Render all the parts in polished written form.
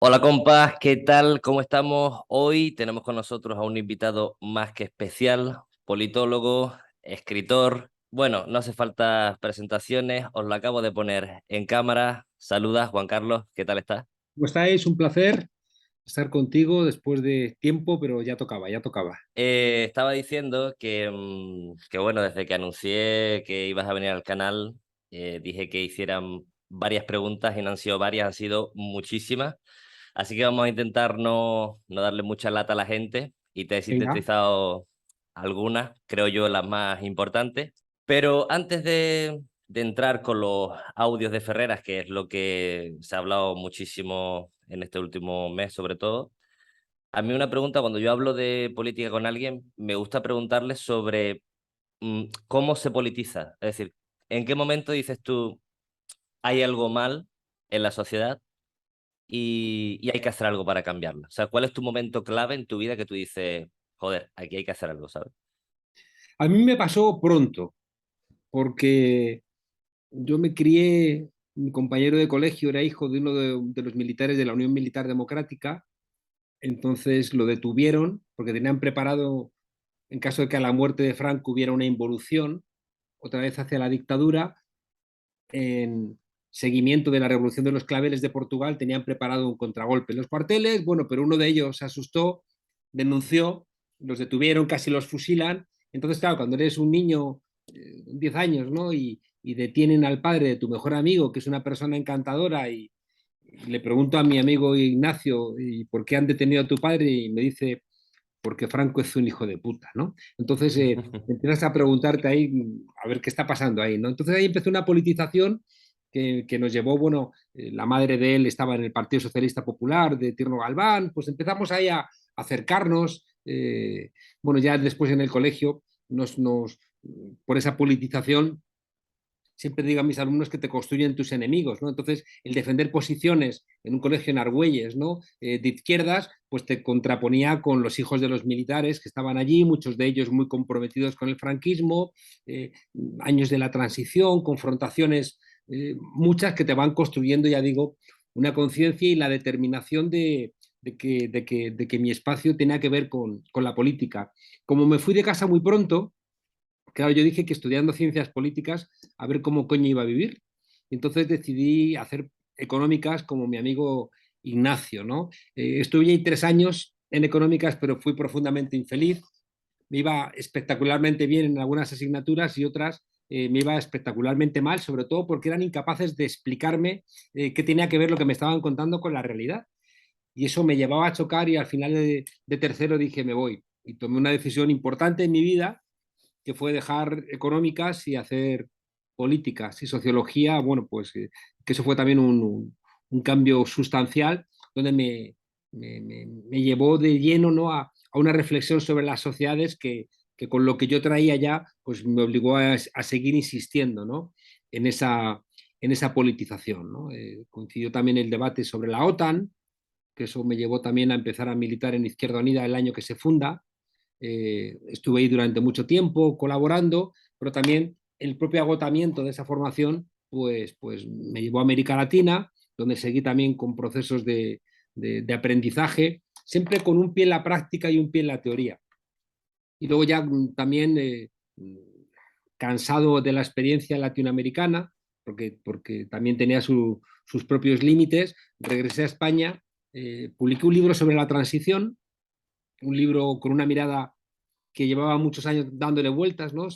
Hola compas, ¿qué tal? ¿Cómo estamos? Hoy tenemos con nosotros a un invitado más que especial, politólogo, escritor. Bueno, no hace falta presentaciones, os lo acabo de poner en cámara. Saludas, Juan Carlos, ¿qué tal estás? ¿Cómo estáis? Un placer estar contigo después de tiempo, pero ya tocaba, ya tocaba. Estaba diciendo que bueno, desde que anuncié que ibas a venir al canal, dije que hicieran varias preguntas y no han sido varias, han sido muchísimas. Así que vamos a intentar no darle mucha lata a la gente y te he Venga. sintetizado algunas, creo yo, las más importantes. Pero antes de entrar con los audios de Ferreras, que es lo que se ha hablado muchísimo en este último mes, sobre todo, a mí una pregunta, cuando yo hablo de política con alguien, me gusta preguntarle sobre cómo se politiza. Es decir, ¿en qué momento dices tú hay algo mal en la sociedad y hay que hacer algo para cambiarlo? O sea, ¿cuál es tu momento clave en tu vida que tú dices, joder, aquí hay que hacer algo, ¿sabes? A mí me pasó pronto, porque yo me crié, mi compañero de colegio era hijo de uno de los militares de la Unión Militar Democrática, entonces lo detuvieron porque tenían preparado, en caso de que a la muerte de Franco hubiera una involución, otra vez hacia la dictadura, en seguimiento de la Revolución de los Claveles de Portugal, tenían preparado un contragolpe en los cuarteles, bueno, pero uno de ellos se asustó, denunció, los detuvieron, casi los fusilan. Entonces, claro, cuando eres un niño, 10 años, ¿no? Y detienen al padre de tu mejor amigo, que es una persona encantadora, y le pregunto a mi amigo Ignacio, ¿y por qué han detenido a tu padre? Y me dice, porque Franco es un hijo de puta, ¿no? Entonces empiezas a preguntarte ahí, a ver qué está pasando ahí, ¿no? Entonces ahí empezó una politización que nos llevó, bueno, la madre de él estaba en el Partido Socialista Popular de Tierno Galván, pues empezamos ahí a acercarnos, bueno, ya después en el colegio, por esa politización siempre digo a mis alumnos que te construyen tus enemigos, ¿no? Entonces, el defender posiciones en un colegio en Argüelles, ¿no? De izquierdas, pues te contraponía con los hijos de los militares que estaban allí, muchos de ellos muy comprometidos con el franquismo, eh, años de la transición, confrontaciones, muchas que te van construyendo, ya digo, una conciencia y la determinación de que mi espacio tenía que ver con la política. Como me fui de casa muy pronto, claro, yo dije que estudiando ciencias políticas, a ver cómo coño iba a vivir. Y entonces decidí hacer económicas como mi amigo Ignacio, ¿no? Estuve ahí 3 años en económicas, pero fui profundamente infeliz. Me iba espectacularmente bien en algunas asignaturas y otras me iba espectacularmente mal, sobre todo porque eran incapaces de explicarme qué tenía que ver lo que me estaban contando con la realidad. Y eso me llevaba a chocar y al final de tercero dije, me voy. Y tomé una decisión importante en mi vida que fue dejar económicas y hacer políticas y sociología, bueno, pues que eso fue también un cambio sustancial donde me llevó de lleno, ¿no? A una reflexión sobre las sociedades que con lo que yo traía ya, pues me obligó a seguir insistiendo, ¿no? En esa politización, ¿no? Coincidió también el debate sobre la OTAN, que eso me llevó también a empezar a militar en Izquierda Unida el año que se funda. Estuve ahí durante mucho tiempo colaborando, pero también el propio agotamiento de esa formación pues me llevó a América Latina, donde seguí también con procesos de aprendizaje, siempre con un pie en la práctica y un pie en la teoría. Y luego ya también cansado de la experiencia latinoamericana, porque también tenía sus propios límites, regresé a España, publiqué un libro sobre la transición, un libro con una mirada que llevaba muchos años dándole vueltas, ¿no?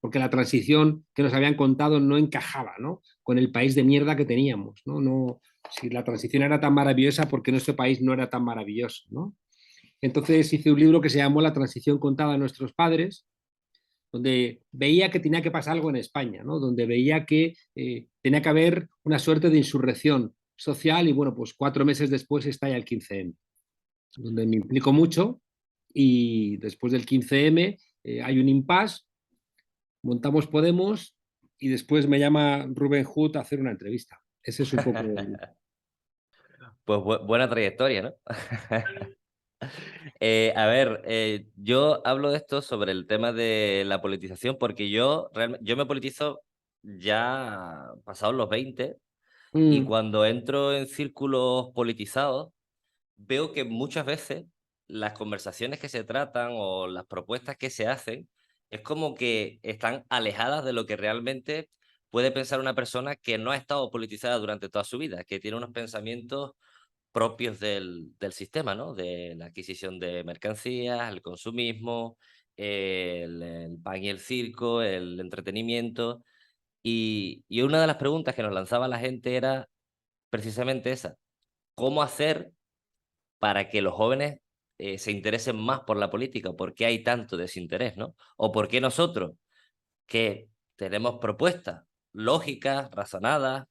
Porque la transición que nos habían contado no encajaba, ¿no? Con el país de mierda que teníamos, ¿no? No, si la transición era tan maravillosa, ¿por qué nuestro país no era tan maravilloso, ¿no? Entonces hice un libro que se llamó La transición contada a nuestros padres, donde veía que tenía que pasar algo en España, ¿no? Donde veía que tenía que haber una suerte de insurrección social y bueno, pues 4 meses después estalla el 15M, donde me implico mucho y después del 15M hay un impasse, montamos Podemos y después me llama Rubén Hood a hacer una entrevista. Ese es un poco... Pues buena trayectoria, ¿no? A ver, yo hablo de esto sobre el tema de la politización porque yo, realmente, yo me politizo ya pasados los 20 y Mm, cuando entro en círculos politizados, veo que muchas veces las conversaciones que se tratan o las propuestas que se hacen es como que están alejadas de lo que realmente puede pensar una persona que no ha estado politizada durante toda su vida, que tiene unos pensamientos propios del sistema, ¿no? De la adquisición de mercancías, el consumismo, el pan y el circo, el entretenimiento. Y una de las preguntas que nos lanzaba la gente era precisamente esa: ¿cómo hacer para que los jóvenes se interesen más por la política? ¿Por qué hay tanto desinterés, no? ¿O por qué nosotros, que tenemos propuestas lógicas, razonadas,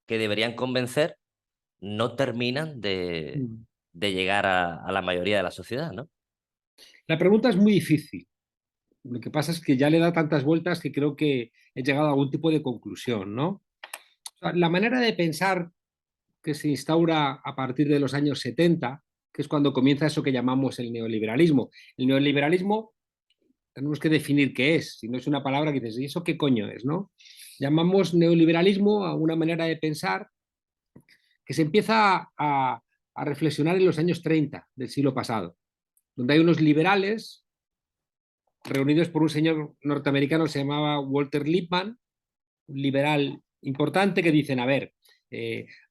que deberían convencer, no terminan Mm. de llegar a la mayoría de la sociedad, ¿no? La pregunta es muy difícil. Lo que pasa es que ya le da tantas vueltas que creo que he llegado a algún tipo de conclusión, ¿no? O sea, la manera de pensar que se instaura a partir de los años 70, que es cuando comienza eso que llamamos el neoliberalismo. El neoliberalismo tenemos que definir qué es, si no es una palabra que dices, ¿y eso qué coño es, no? Llamamos neoliberalismo a una manera de pensar que se empieza a reflexionar en los años 30 del siglo pasado, donde hay unos liberales reunidos por un señor norteamericano que se llamaba Walter Lippmann, un liberal importante, que dicen, a ver,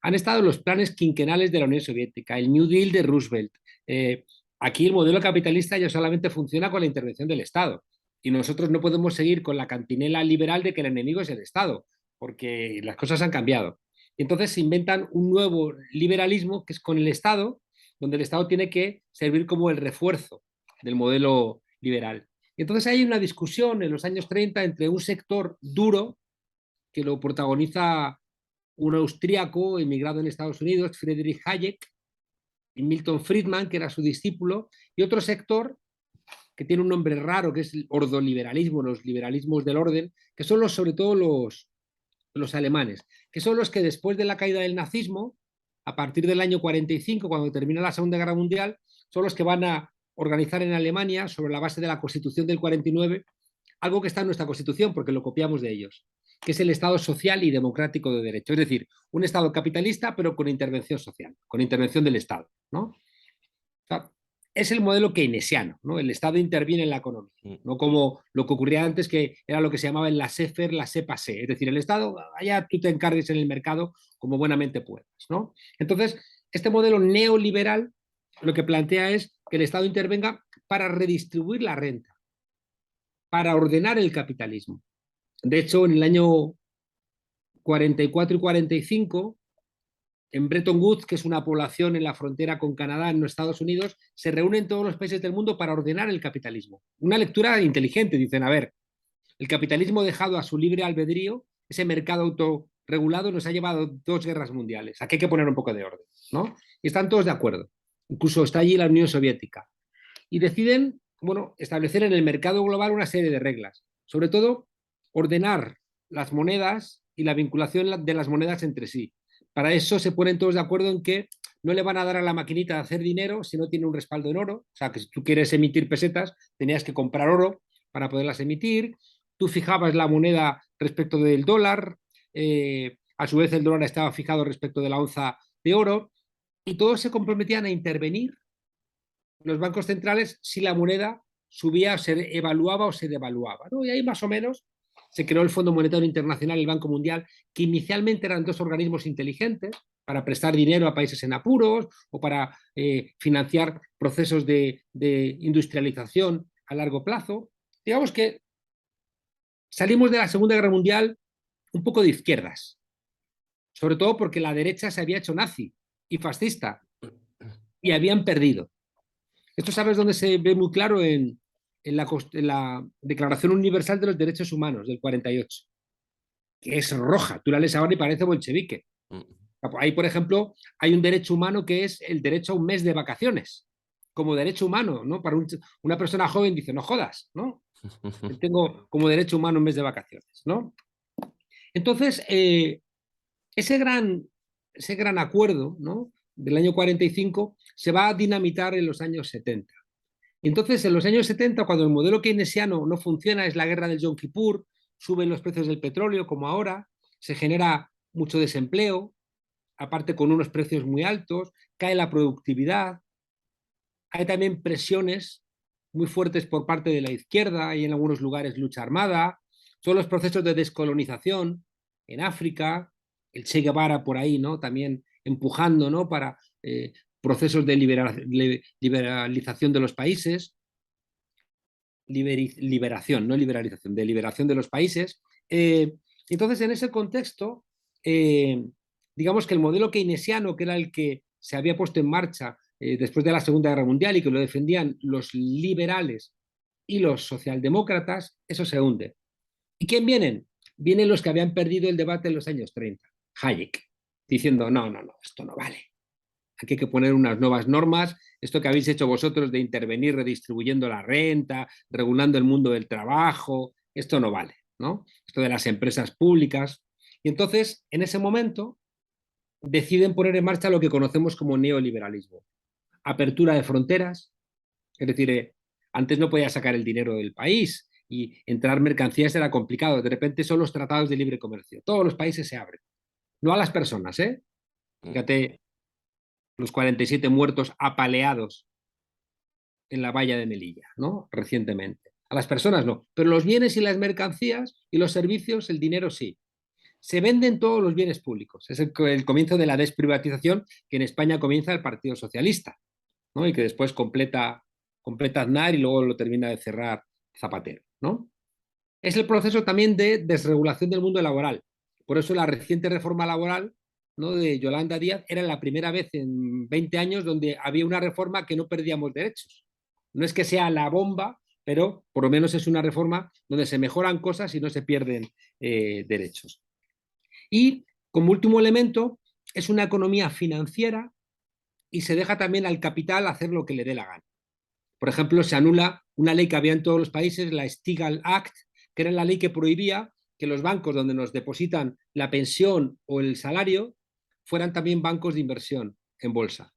han estado los planes quinquenales de la Unión Soviética, el New Deal de Roosevelt. Eh, Aquí el modelo capitalista ya solamente funciona con la intervención del Estado. Y nosotros no podemos seguir con la cantinela liberal de que el enemigo es el Estado, porque las cosas han cambiado. Y entonces se inventan un nuevo liberalismo que es con el Estado, donde el Estado tiene que servir como el refuerzo del modelo liberal. Y entonces hay una discusión en los años 30 entre un sector duro que lo protagoniza un austríaco emigrado en Estados Unidos, Friedrich Hayek, y Milton Friedman, que era su discípulo, y otro sector que tiene un nombre raro, que es el ordoliberalismo, los liberalismos del orden, que son sobre todo los alemanes, que son los que después de la caída del nazismo, a partir del año 45, cuando termina la Segunda Guerra Mundial, son los que van a organizar en Alemania, sobre la base de la Constitución del 49, algo que está en nuestra Constitución, porque lo copiamos de ellos, que es el Estado social y democrático de derecho. Es decir, un Estado capitalista, pero con intervención social, con intervención del Estado, ¿no? O sea, es el modelo keynesiano, ¿no? El Estado interviene en la economía, Mm. no como lo que ocurría antes, que era lo que se llamaba el laissez-faire, laissez-passer. Es decir, el Estado, allá tú te encargues en el mercado como buenamente puedas, ¿no? Entonces, este modelo neoliberal lo que plantea es que el Estado intervenga para redistribuir la renta, para ordenar el capitalismo. De hecho, en el año 44 y 45, en Bretton Woods, que es una población en la frontera con Canadá, en los Estados Unidos, se reúnen todos los países del mundo para ordenar el capitalismo. Una lectura inteligente, dicen, a ver, el capitalismo dejado a su libre albedrío, ese mercado autorregulado nos ha llevado 2 guerras mundiales. Aquí hay que poner un poco de orden, ¿no? Y están todos de acuerdo. Incluso está allí la Unión Soviética. Y deciden, bueno, establecer en el mercado global una serie de reglas. Sobre todo, ordenar las monedas y la vinculación de las monedas entre sí. Para eso se ponen todos de acuerdo en que no le van a dar a la maquinita de hacer dinero si no tiene un respaldo en oro. O sea, que si tú quieres emitir pesetas, tenías que comprar oro para poderlas emitir. Tú fijabas la moneda respecto del dólar. A su vez, el dólar estaba fijado respecto de la onza de oro. Y todos se comprometían a intervenir los bancos centrales si la moneda subía, se evaluaba o se devaluaba, ¿no? Y ahí más o menos se creó el Fondo Monetario Internacional y el Banco Mundial, que inicialmente eran dos organismos inteligentes para prestar dinero a países en apuros o para financiar procesos de industrialización a largo plazo. Digamos que salimos de la Segunda Guerra Mundial un poco de izquierdas, sobre todo porque la derecha se había hecho nazi y fascista y habían perdido. Esto sabes dónde se ve muy claro en la Declaración Universal de los Derechos Humanos del 48, que es roja. Tú la lees ahora y parece bolchevique. Mm. Ahí, por ejemplo, hay un derecho humano que es el derecho a un mes de vacaciones, como derecho humano, ¿no? Para una persona joven dice, no jodas, ¿no? Tengo como derecho humano un mes de vacaciones, ¿no? Entonces, ese gran, ese gran acuerdo, ¿no? Del año 45 se va a dinamitar en los años 70. Y entonces, en los años 70, cuando el modelo keynesiano no funciona, es la guerra del Yom Kippur, suben los precios del petróleo, como ahora, se genera mucho desempleo, aparte con unos precios muy altos, cae la productividad, hay también presiones muy fuertes por parte de la izquierda y en algunos lugares lucha armada, son los procesos de descolonización en África, el Che Guevara por ahí, ¿no? También empujando, ¿no? Para procesos de liberalización de los países, liberación, no liberalización, de liberación de los países. Entonces, en ese contexto, digamos que el modelo keynesiano, que era el que se había puesto en marcha después de la Segunda Guerra Mundial y que lo defendían los liberales y los socialdemócratas, eso se hunde. ¿Y quién vienen? Vienen los que habían perdido el debate en los años 30. Hayek, diciendo, no, no, no, esto no vale. Aquí hay que poner unas nuevas normas. Esto que habéis hecho vosotros de intervenir redistribuyendo la renta, regulando el mundo del trabajo, esto no vale, ¿no? Esto de las empresas públicas. Y entonces, en ese momento, deciden poner en marcha lo que conocemos como neoliberalismo. Apertura de fronteras, es decir, antes no podía sacar el dinero del país y entrar mercancías era complicado. De repente son los tratados de libre comercio. Todos los países se abren. No a las personas, ¿eh? Fíjate, los 47 muertos apaleados en la valla de Melilla, ¿no? Recientemente. A las personas no, pero los bienes y las mercancías y los servicios, el dinero sí. Se venden todos los bienes públicos. Es el comienzo de la desprivatización que en España comienza el Partido Socialista, ¿no? Y que después completa Aznar y luego lo termina de cerrar Zapatero, ¿no? Es el proceso también de desregulación del mundo laboral. Por eso la reciente reforma laboral, ¿no?, de Yolanda Díaz era la primera vez en 20 años donde había una reforma que no perdíamos derechos. No es que sea la bomba, pero por lo menos es una reforma donde se mejoran cosas y no se pierden derechos. Y como último elemento, es una economía financiera y se deja también al capital hacer lo que le dé la gana. Por ejemplo, se anula una ley que había en todos los países, la Stigall Act, que era la ley que prohibía que los bancos donde nos depositan la pensión o el salario fueran también bancos de inversión en bolsa.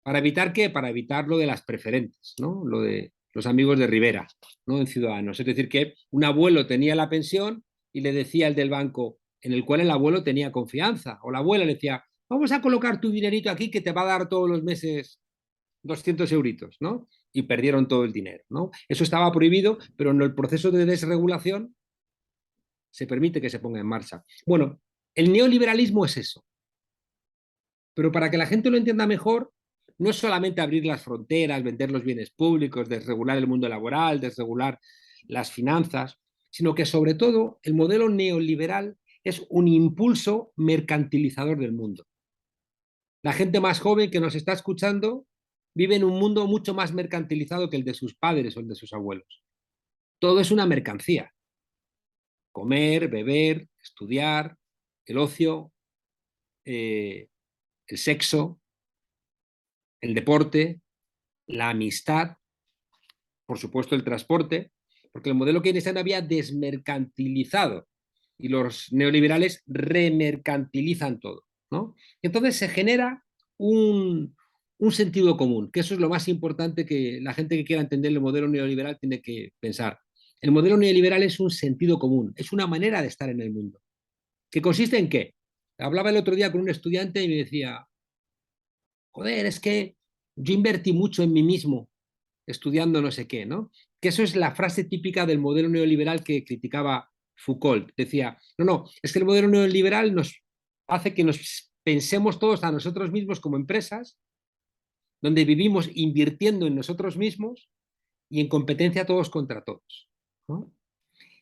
¿Para evitar qué? Para evitar lo de las preferentes, ¿no? Lo de los amigos de Rivera, ¿no?, en Ciudadanos. Es decir, que un abuelo tenía la pensión y le decía el del banco, en el cual el abuelo tenía confianza, o la abuela le decía, vamos a colocar tu dinerito aquí que te va a dar todos los meses 200 euritos, ¿no? Y perdieron todo el dinero, ¿no? Eso estaba prohibido, pero en el proceso de desregulación se permite que se ponga en marcha. Bueno, el neoliberalismo es eso. Pero para que la gente lo entienda mejor, no es solamente abrir las fronteras, vender los bienes públicos, desregular el mundo laboral, desregular las finanzas, sino que sobre todo el modelo neoliberal es un impulso mercantilizador del mundo. La gente más joven que nos está escuchando vive en un mundo mucho más mercantilizado que el de sus padres o el de sus abuelos. Todo es una mercancía. Comer, beber, estudiar, el ocio, el sexo, el deporte, la amistad, por supuesto el transporte, porque el modelo keynesiano había desmercantilizado y los neoliberales remercantilizan todo, ¿no? Entonces se genera un sentido común, que eso es lo más importante que la gente que quiera entender el modelo neoliberal tiene que pensar. El modelo neoliberal es un sentido común, es una manera de estar en el mundo. ¿Que consiste en qué? Hablaba el otro día con un estudiante y me decía, joder, es que yo invertí mucho en mí mismo estudiando no sé qué, ¿no? Que eso es la frase típica del modelo neoliberal que criticaba Foucault. Decía, no, no, es que el modelo neoliberal nos hace que nos pensemos todos a nosotros mismos como empresas, donde vivimos invirtiendo en nosotros mismos y en competencia todos contra todos, ¿no?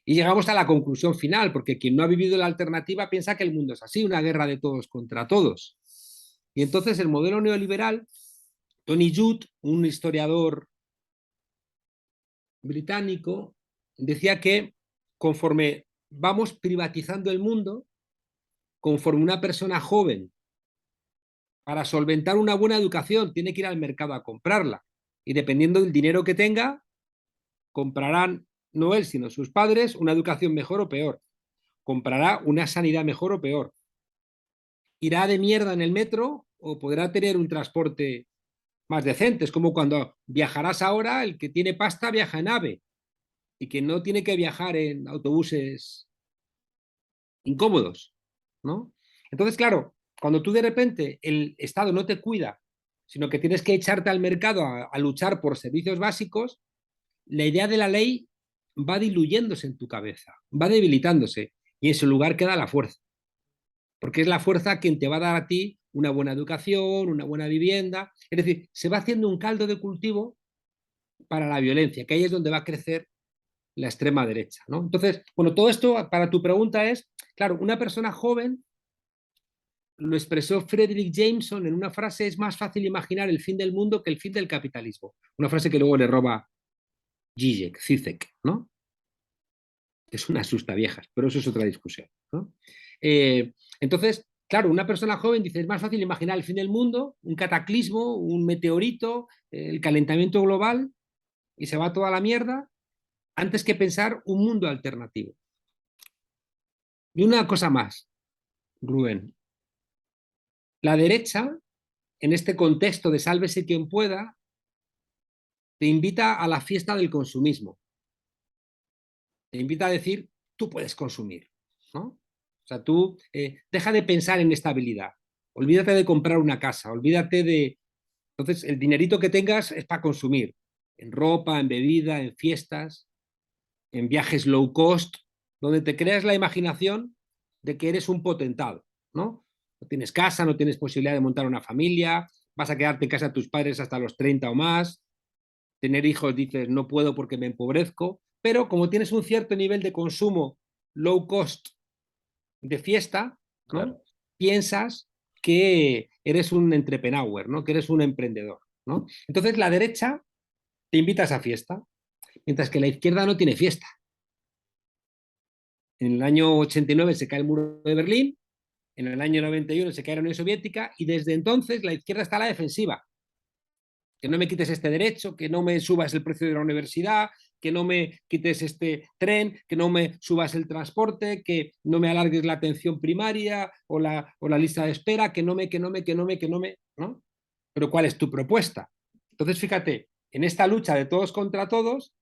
Y llegamos a la conclusión final, porque quien no ha vivido la alternativa piensa que el mundo es así, una guerra de todos contra todos. Y entonces el modelo neoliberal, Tony Judt, un historiador británico, decía que conforme vamos privatizando el mundo, conforme una persona joven, para solventar una buena educación, tiene que ir al mercado a comprarla. Y dependiendo del dinero que tenga, comprarán, no él, sino sus padres, una educación mejor o peor. Comprará una sanidad mejor o peor. Irá de mierda en el metro o podrá tener un transporte más decente. Es como cuando viajarás ahora, el que tiene pasta viaja en AVE y que no tiene que viajar en autobuses incómodos, ¿no? Entonces, claro, cuando tú de repente el Estado no te cuida sino que tienes que echarte al mercado a luchar por servicios básicos, la idea de la ley va diluyéndose en tu cabeza, va debilitándose y en su lugar queda la fuerza, porque es la fuerza quien te va a dar a ti una buena educación, una buena vivienda, es decir, se va haciendo un caldo de cultivo para la violencia, que ahí es donde va a crecer la extrema derecha, ¿no? Entonces, bueno, todo esto para tu pregunta es, claro, una persona joven lo expresó Frederick Jameson en una frase: es más fácil imaginar el fin del mundo que el fin del capitalismo. Una frase que luego le roba Zizek, ¿no? Es una asusta viejas, pero eso es otra discusión, ¿no? Entonces, claro, una persona joven dice: es más fácil imaginar el fin del mundo, un cataclismo, un meteorito, el calentamiento global, y se va toda la mierda, antes que pensar un mundo alternativo. Y una cosa más, Rubén. La derecha, en este contexto de sálvese quien pueda, te invita a la fiesta del consumismo. Te invita a decir: tú puedes consumir, ¿no? O sea, tú deja de pensar en estabilidad. Olvídate de comprar una casa, olvídate de... Entonces, el dinerito que tengas es para consumir, en ropa, en bebida, en fiestas, en viajes low cost, donde te creas la imaginación de que eres un potentado, ¿no? No tienes casa, no tienes posibilidad de montar una familia, vas a quedarte en casa de tus padres hasta los 30 o más, tener hijos dices: no puedo porque me empobrezco, pero como tienes un cierto nivel de consumo low cost de fiesta, ¿no? Claro. Piensas que eres un entrepreneur, ¿no? Que eres un emprendedor, ¿no? Entonces la derecha te invita a esa fiesta, mientras que la izquierda no tiene fiesta. En el año 89 se cae el muro de Berlín, en el año 91 se cae la Unión Soviética y desde entonces la izquierda está a la defensiva. Que no me quites este derecho, que no me subas el precio de la universidad, que no me quites este tren, que no me subas el transporte, que no me alargues la atención primaria o la lista de espera, ¿no? Pero ¿cuál es tu propuesta? Entonces, fíjate, en esta lucha de todos contra todos,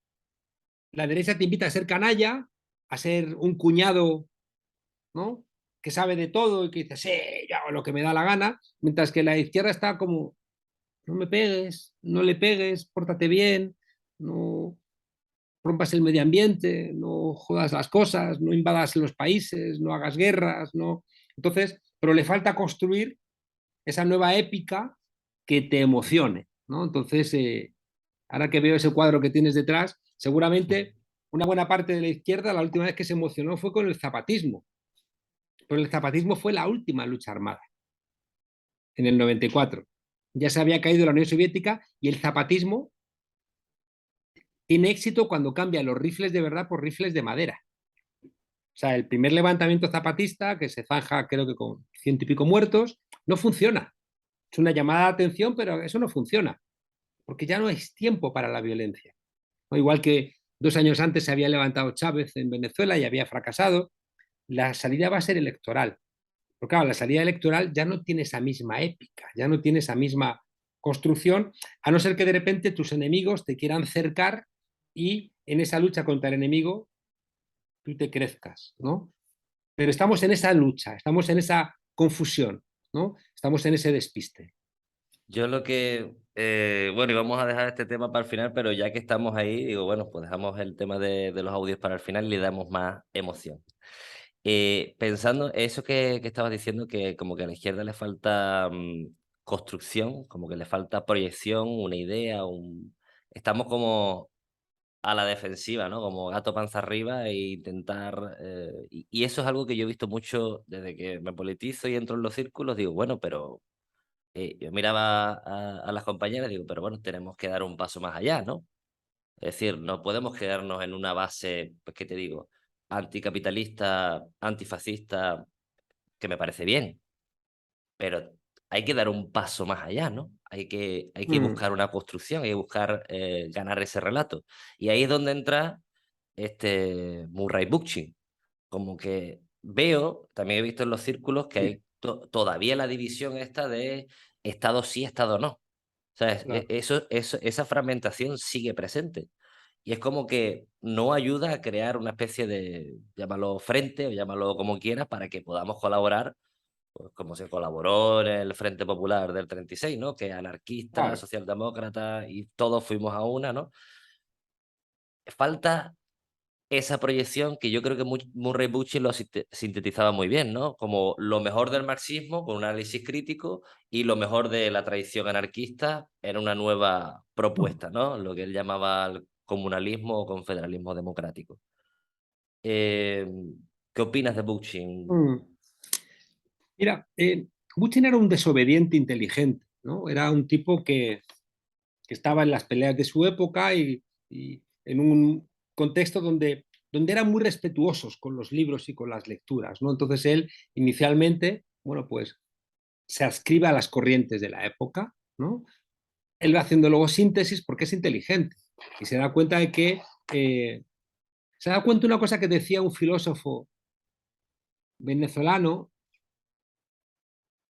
la derecha te invita a ser canalla, a ser un cuñado, ¿no? Que sabe de todo y que dice: sí, yo hago lo que me da la gana, mientras que la izquierda está como: no me pegues, no le pegues, pórtate bien, no rompas el medio ambiente, no jodas las cosas, no invadas los países, no hagas guerras, no. Entonces, pero le falta construir esa nueva épica que te emocione, ¿no? Entonces, ahora que veo ese cuadro que tienes detrás, seguramente una buena parte de la izquierda la última vez que se emocionó fue con el zapatismo, pero el zapatismo fue la última lucha armada, en el 94. Ya se había caído la Unión Soviética y el zapatismo tiene éxito cuando cambia los rifles de verdad por rifles de madera. O sea, el primer levantamiento zapatista, que se zanja creo que con 100 y pico muertos, no funciona. Es una llamada de atención, pero eso no funciona, porque ya no es tiempo para la violencia. ¿No? Igual que 2 años antes se había levantado Chávez en Venezuela y había fracasado, la salida va a ser electoral. Pero claro, la salida electoral ya no tiene esa misma épica, ya no tiene esa misma construcción, a no ser que de repente tus enemigos te quieran cercar y en esa lucha contra el enemigo tú te crezcas, ¿no? Pero estamos en esa lucha, estamos en esa confusión, ¿no? Estamos en ese despiste. Yo lo que, bueno, y vamos a dejar este tema para el final, pero ya que estamos ahí, digo, bueno, pues dejamos el tema de los audios para el final y le damos más emoción. Pensando eso que estabas diciendo, que como que a la izquierda le falta construcción, como que le falta proyección, una idea, estamos como a la defensiva, ¿no? Como gato panza arriba e intentar... y eso es algo que yo he visto mucho desde que me politizo y entro en los círculos, digo, bueno, pero yo miraba a las compañeras y digo, pero bueno, tenemos que dar un paso más allá, ¿no? Es decir, no podemos quedarnos en una base, pues, ¿qué te digo? Anticapitalista, antifascista, que me parece bien, pero hay que dar un paso más allá, ¿no? Hay que Mm, buscar una construcción, hay que buscar ganar ese relato. Y ahí es donde entra Murray Bookchin. Como que veo, también he visto en los círculos que sí, hay todavía la división esta de Estado sí, Estado no. ¿Sabes? claro. Esa fragmentación sigue presente. Y es como que no ayuda a crear una especie de, llámalo frente o llámalo como quieras, para que podamos colaborar pues, como se colaboró en el Frente Popular del 36, ¿no? Que anarquistas, Claro. socialdemócratas y todos fuimos a una, ¿no? Falta esa proyección que yo creo que Murray Bookchin lo sintetizaba muy bien, ¿no? Como lo mejor del marxismo con un análisis crítico y lo mejor de la tradición anarquista en una nueva propuesta, ¿no? Lo que él llamaba el comunalismo o confederalismo democrático. Eh, ¿Qué opinas de Bookchin? Mm. Mira, Putin era un desobediente inteligente, ¿no? Era un tipo que estaba en las peleas de su época y en un contexto donde eran muy respetuosos con los libros y con las lecturas, ¿no? Entonces él inicialmente, bueno, pues se adscribe a las corrientes de la época, ¿no? Él va haciendo luego síntesis porque es inteligente y se da cuenta de que, se da cuenta de una cosa que decía un filósofo venezolano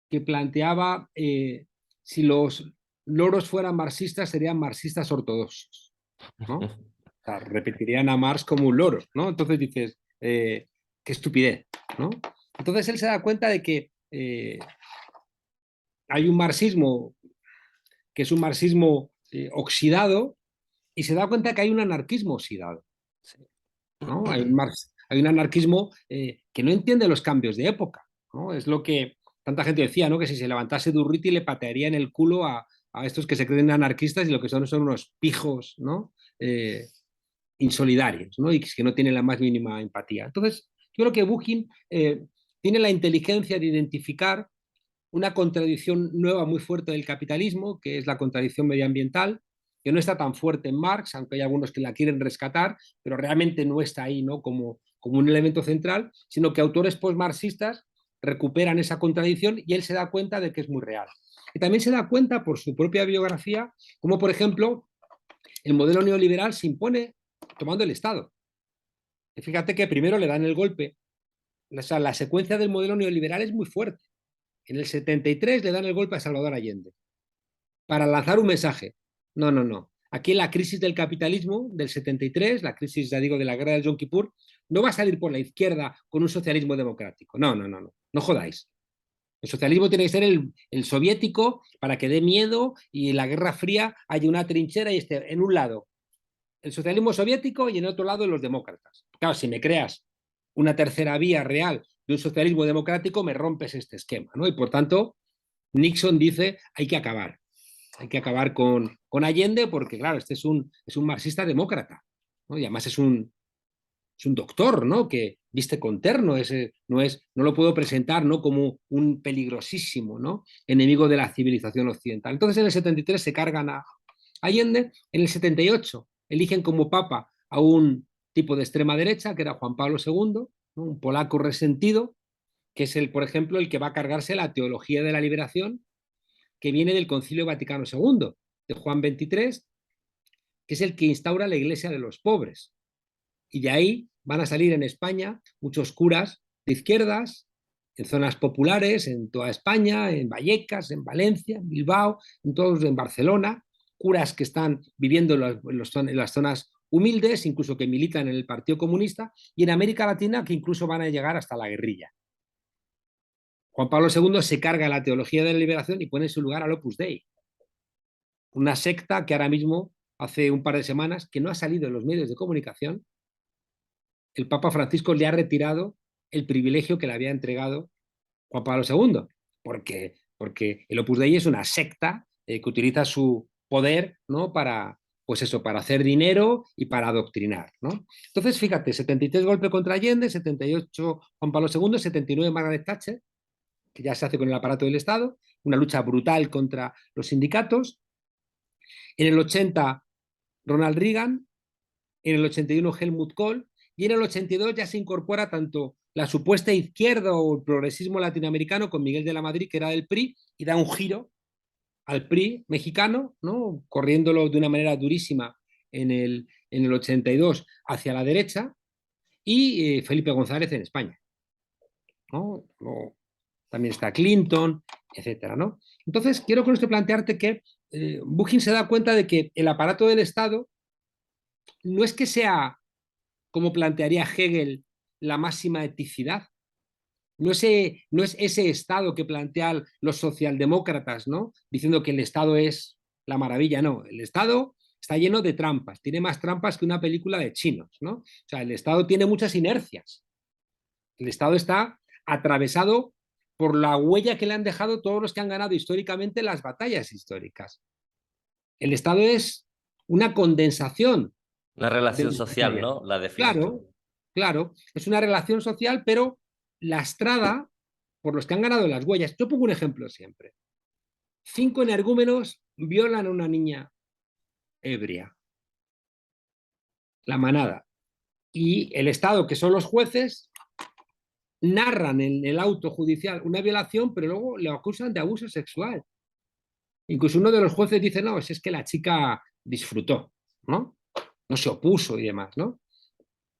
que planteaba si los loros fueran marxistas, serían marxistas ortodoxos, ¿no? O sea, repetirían a Marx como un loro, ¿no? Entonces dices, qué estupidez, ¿no? Entonces él se da cuenta de que hay un marxismo que es un marxismo oxidado y se da cuenta que hay un anarquismo oxidado, Sí. ¿no? Hay un anarquismo que no entiende los cambios de época, ¿no? Es lo que tanta gente decía, ¿no? Que si se levantase Durruti le patearía en el culo a estos que se creen anarquistas y lo que son unos pijos, ¿no? Insolidarios, ¿no? Y que no tienen la más mínima empatía. Entonces, yo creo que Buchin tiene la inteligencia de identificar una contradicción nueva muy fuerte del capitalismo, que es la contradicción medioambiental, que no está tan fuerte en Marx, aunque hay algunos que la quieren rescatar, pero realmente no está ahí, ¿no? Como un elemento central, sino que autores postmarxistas recuperan esa contradicción y él se da cuenta de que es muy real. Y también se da cuenta por su propia biografía, como por ejemplo el modelo neoliberal se impone tomando el Estado. Y fíjate que primero le dan el golpe, o sea, la secuencia del modelo neoliberal es muy fuerte. En el 73 le dan el golpe a Salvador Allende para lanzar un mensaje. No, no, no. Aquí la crisis del capitalismo del 73, la crisis, ya digo, de la guerra del Yom Kippur, no va a salir por la izquierda con un socialismo democrático. No, no, no, no. No jodáis. El socialismo tiene que ser el soviético para que dé miedo y en la Guerra Fría haya una trinchera y esté en un lado el socialismo soviético y en otro lado los demócratas. Claro, si me creas una tercera vía real de un socialismo democrático, me rompes este esquema, ¿no? Y por tanto, Nixon dice, hay que acabar con Allende porque, claro, este es un marxista demócrata, ¿no? Y además es un doctor, ¿no? Que viste con terno, no lo puedo presentar, ¿no? Como un peligrosísimo, ¿no? Enemigo de la civilización occidental. Entonces en el 73 se cargan a Allende, en el 78 eligen como papa a un tipo de extrema derecha, que era Juan Pablo II, ¿no? Un polaco resentido, que es el, por ejemplo, el que va a cargarse la teología de la liberación, que viene del Concilio Vaticano II, de Juan XXIII, que es el que instaura la Iglesia de los pobres. Y de ahí van a salir en España muchos curas de izquierdas, en zonas populares, en toda España, en Vallecas, en Valencia, en Bilbao, en todos, en Barcelona, curas que están viviendo en las zonas humildes, incluso que militan en el Partido Comunista, y en América Latina que incluso van a llegar hasta la guerrilla. Juan Pablo II se carga la teología de la liberación y pone en su lugar al Opus Dei, una secta que ahora mismo, hace un par de semanas, que no ha salido en los medios de comunicación, el Papa Francisco le ha retirado el privilegio que le había entregado Juan Pablo II, porque el Opus Dei es una secta que utiliza su poder, ¿no? Para, pues eso, para hacer dinero y para adoctrinar, ¿no? Entonces, fíjate, 73 golpe contra Allende, 78 Juan Pablo II, 79 Margaret Thatcher, que ya se hace con el aparato del Estado, una lucha brutal contra los sindicatos. En el 80, Ronald Reagan, en el 81 Helmut Kohl, y en el 82 ya se incorpora tanto la supuesta izquierda o el progresismo latinoamericano con Miguel de la Madrid, que era del PRI, y da un giro al PRI mexicano, ¿no? Corriéndolo de una manera durísima en el 82 hacia la derecha, y Felipe González en España, ¿no? También está Clinton, etcétera, ¿no? Entonces, quiero con esto plantearte que Buchin se da cuenta de que el aparato del Estado no es que sea, como plantearía Hegel, la máxima eticidad, no es ese Estado que plantean los socialdemócratas, ¿no? Diciendo que el Estado es la maravilla, no. El Estado está lleno de trampas, tiene más trampas que una película de chinos, ¿no? O sea, el Estado tiene muchas inercias. El Estado está atravesado por la huella que le han dejado todos los que han ganado históricamente las batallas históricas. El Estado es una condensación Una de relación las social, batallas. ¿no? La defines Claro, tú. claro, es una relación social, pero lastrada por los que han ganado las huellas. Yo pongo un ejemplo siempre. 5 energúmenos violan a una niña ebria, la manada. Y el Estado, que son los jueces, narran en el auto judicial una violación, pero luego le acusan de abuso sexual. Incluso uno de los jueces dice, no, es que la chica disfrutó, ¿no? No se opuso y demás, ¿no?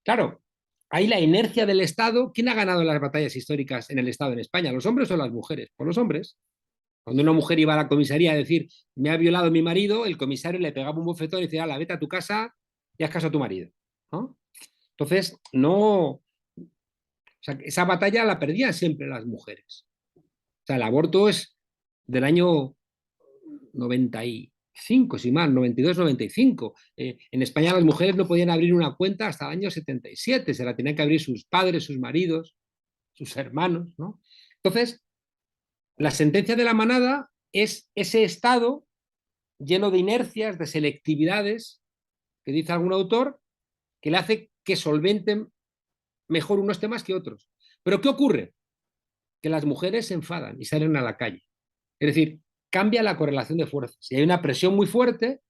Claro, hay la inercia del Estado. ¿Quién ha ganado las batallas históricas en el Estado en España? ¿Los hombres o las mujeres? Pues los hombres. Cuando una mujer iba a la comisaría a decir, me ha violado mi marido, el comisario le pegaba un bofetón y decía, la vete a tu casa y haz caso a tu marido, ¿no? Entonces, no, o sea, esa batalla la perdían siempre las mujeres. O sea, el aborto es del año 95, si mal, 92, 95. En España las mujeres no podían abrir una cuenta hasta el año 77, se la tenían que abrir sus padres, sus maridos, sus hermanos, ¿no? Entonces, la sentencia de la manada es ese estado lleno de inercias, de selectividades, que dice algún autor, que le hace que solventen mejor unos temas que otros. Pero ¿qué ocurre? Que las mujeres se enfadan y salen a la calle. Es decir, cambia la correlación de fuerzas. Y hay una presión muy fuerte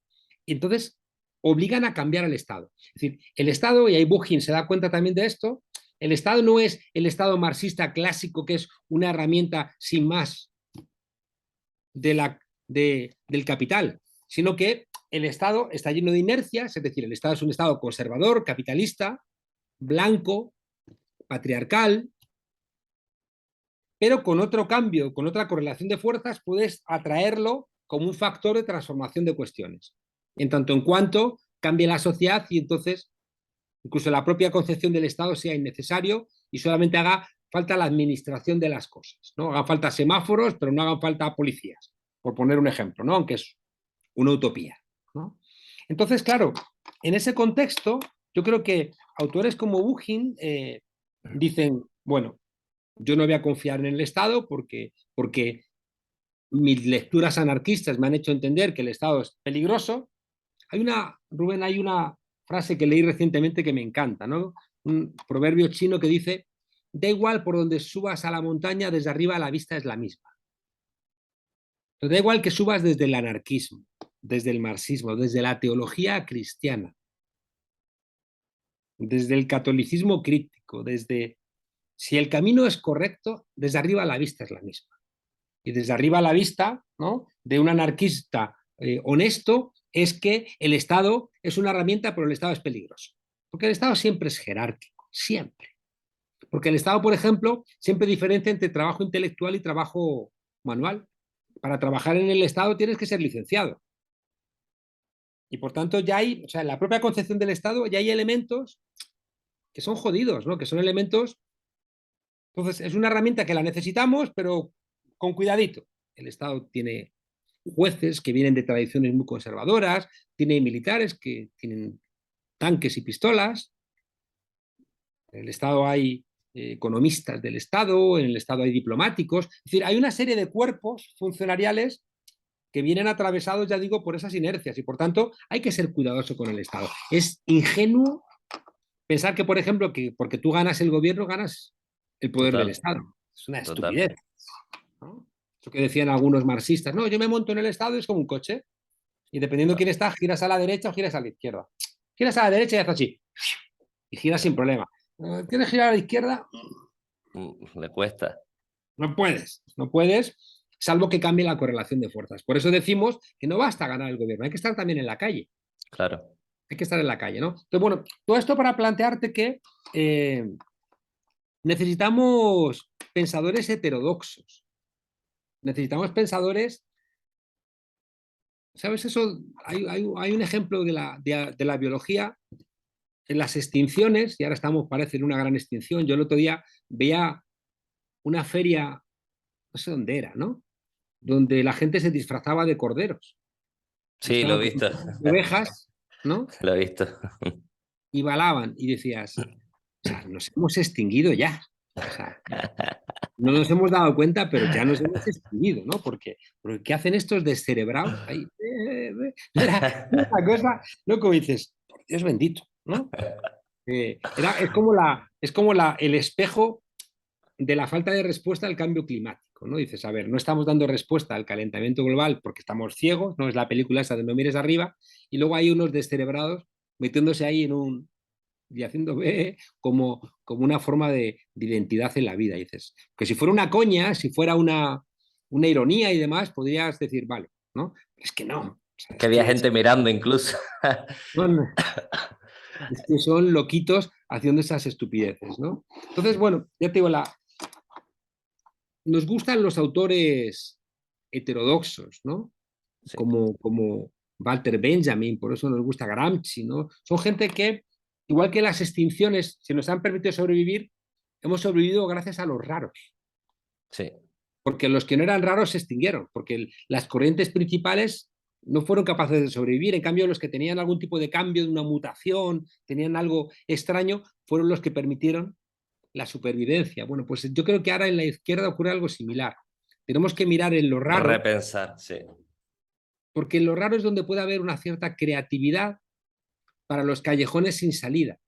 y entonces obligan a cambiar el Estado. Es decir, el Estado, y ahí Bugin se da cuenta también de esto, el Estado no es el Estado marxista clásico, que es una herramienta sin más del capital, sino que el Estado está lleno de inercias, es decir, el Estado es un Estado conservador, capitalista, blanco, patriarcal, pero con otro cambio, con otra correlación de fuerzas, puedes atraerlo como un factor de transformación de cuestiones. En tanto en cuanto cambie la sociedad y entonces incluso la propia concepción del Estado sea innecesario y solamente haga falta la administración de las cosas, ¿no? Hagan falta semáforos, pero no hagan falta policías, por poner un ejemplo, ¿no? Aunque es una utopía, ¿no? Entonces, claro, en ese contexto, yo creo que autores como Bugin dicen, bueno, yo no voy a confiar en el Estado porque mis lecturas anarquistas me han hecho entender que el Estado es peligroso. Rubén, hay una frase que leí recientemente que me encanta, ¿no? Un proverbio chino que dice, da igual por donde subas a la montaña, desde arriba la vista es la misma. Pero da igual que subas desde el anarquismo, desde el marxismo, desde la teología cristiana, desde el catolicismo crítico, desde... Si el camino es correcto, desde arriba la vista es la misma. Y desde arriba la vista, ¿no?, de un anarquista honesto es que el Estado es una herramienta, pero el Estado es peligroso. Porque el Estado siempre es jerárquico, siempre. Porque el Estado, por ejemplo, siempre diferencia entre trabajo intelectual y trabajo manual. Para trabajar en el Estado tienes que ser licenciado. Y por tanto ya hay, o sea, en la propia concepción del Estado ya hay elementos que son jodidos, ¿no? Que son elementos. Entonces, es una herramienta que la necesitamos, pero con cuidadito. El Estado tiene jueces que vienen de tradiciones muy conservadoras, tiene militares que tienen tanques y pistolas. En el Estado hay economistas del Estado, en el Estado hay diplomáticos. Es decir, hay una serie de cuerpos funcionariales que vienen atravesados, ya digo, por esas inercias y por tanto hay que ser cuidadoso con el Estado. Es ingenuo pensar que, por ejemplo, que porque tú ganas el gobierno, ganas el poder del Total, Estado. Es una total. estupidez, ¿no? Eso que decían algunos marxistas, no, yo me monto en el Estado y es como un coche, y dependiendo de quién está, giras a la derecha o giras a la izquierda. Giras a la derecha y haces así, y giras sin problema. ¿Quieres girar a la izquierda? Le cuesta, No puedes, no puedes, salvo que cambie la correlación de fuerzas. Por eso decimos que no basta ganar el gobierno, hay que estar también en la calle. claro. Hay que estar en la calle, ¿no? Entonces, bueno, todo esto para plantearte que necesitamos pensadores heterodoxos. Necesitamos pensadores, ¿sabes eso? Hay un ejemplo de la biología en las extinciones, y ahora estamos, parece, en una gran extinción. Yo el otro día veía una feria, no sé dónde era, ¿no? Donde la gente se disfrazaba de corderos y Sí, lo estaban he con visto, de ovejas, ¿no? lo he visto. Y balaban y decías, o sea, nos hemos extinguido ya. O sea, no nos hemos dado cuenta, pero ya nos hemos extinguido, ¿no? Porque ¿qué hacen estos descerebrados? Ahí, era una cosa, ¿no? Como dices, por Dios bendito, ¿no? Es como el espejo de la falta de respuesta al cambio climático, ¿no? Dices, a ver, no estamos dando respuesta al calentamiento global porque estamos ciegos, no es la película esa de no mires arriba, y luego hay unos descerebrados metiéndose ahí y haciendo como una forma de identidad en la vida. Y dices, que si fuera una coña, si fuera una ironía y demás, podrías decir, vale, ¿no? Pero es que no. O sea, Que había gente mirando incluso. son, es que son loquitos haciendo esas estupideces, ¿no? Entonces, bueno, ya te digo, nos gustan los autores heterodoxos, ¿no? Sí, Como Walter Benjamin, por eso nos gusta Gramsci, ¿no? Son gente que, igual que las extinciones, si nos han permitido sobrevivir, hemos sobrevivido gracias a los raros, sí. porque los que no eran raros se extinguieron, porque las corrientes principales no fueron capaces de sobrevivir, en cambio los que tenían algún tipo de cambio, de una mutación, tenían algo extraño, fueron los que permitieron la supervivencia. Bueno, pues yo creo que ahora en la izquierda ocurre algo similar. Tenemos que mirar en lo raro, Repensar, sí. porque en lo raro es donde puede haber una cierta creatividad para los callejones sin salida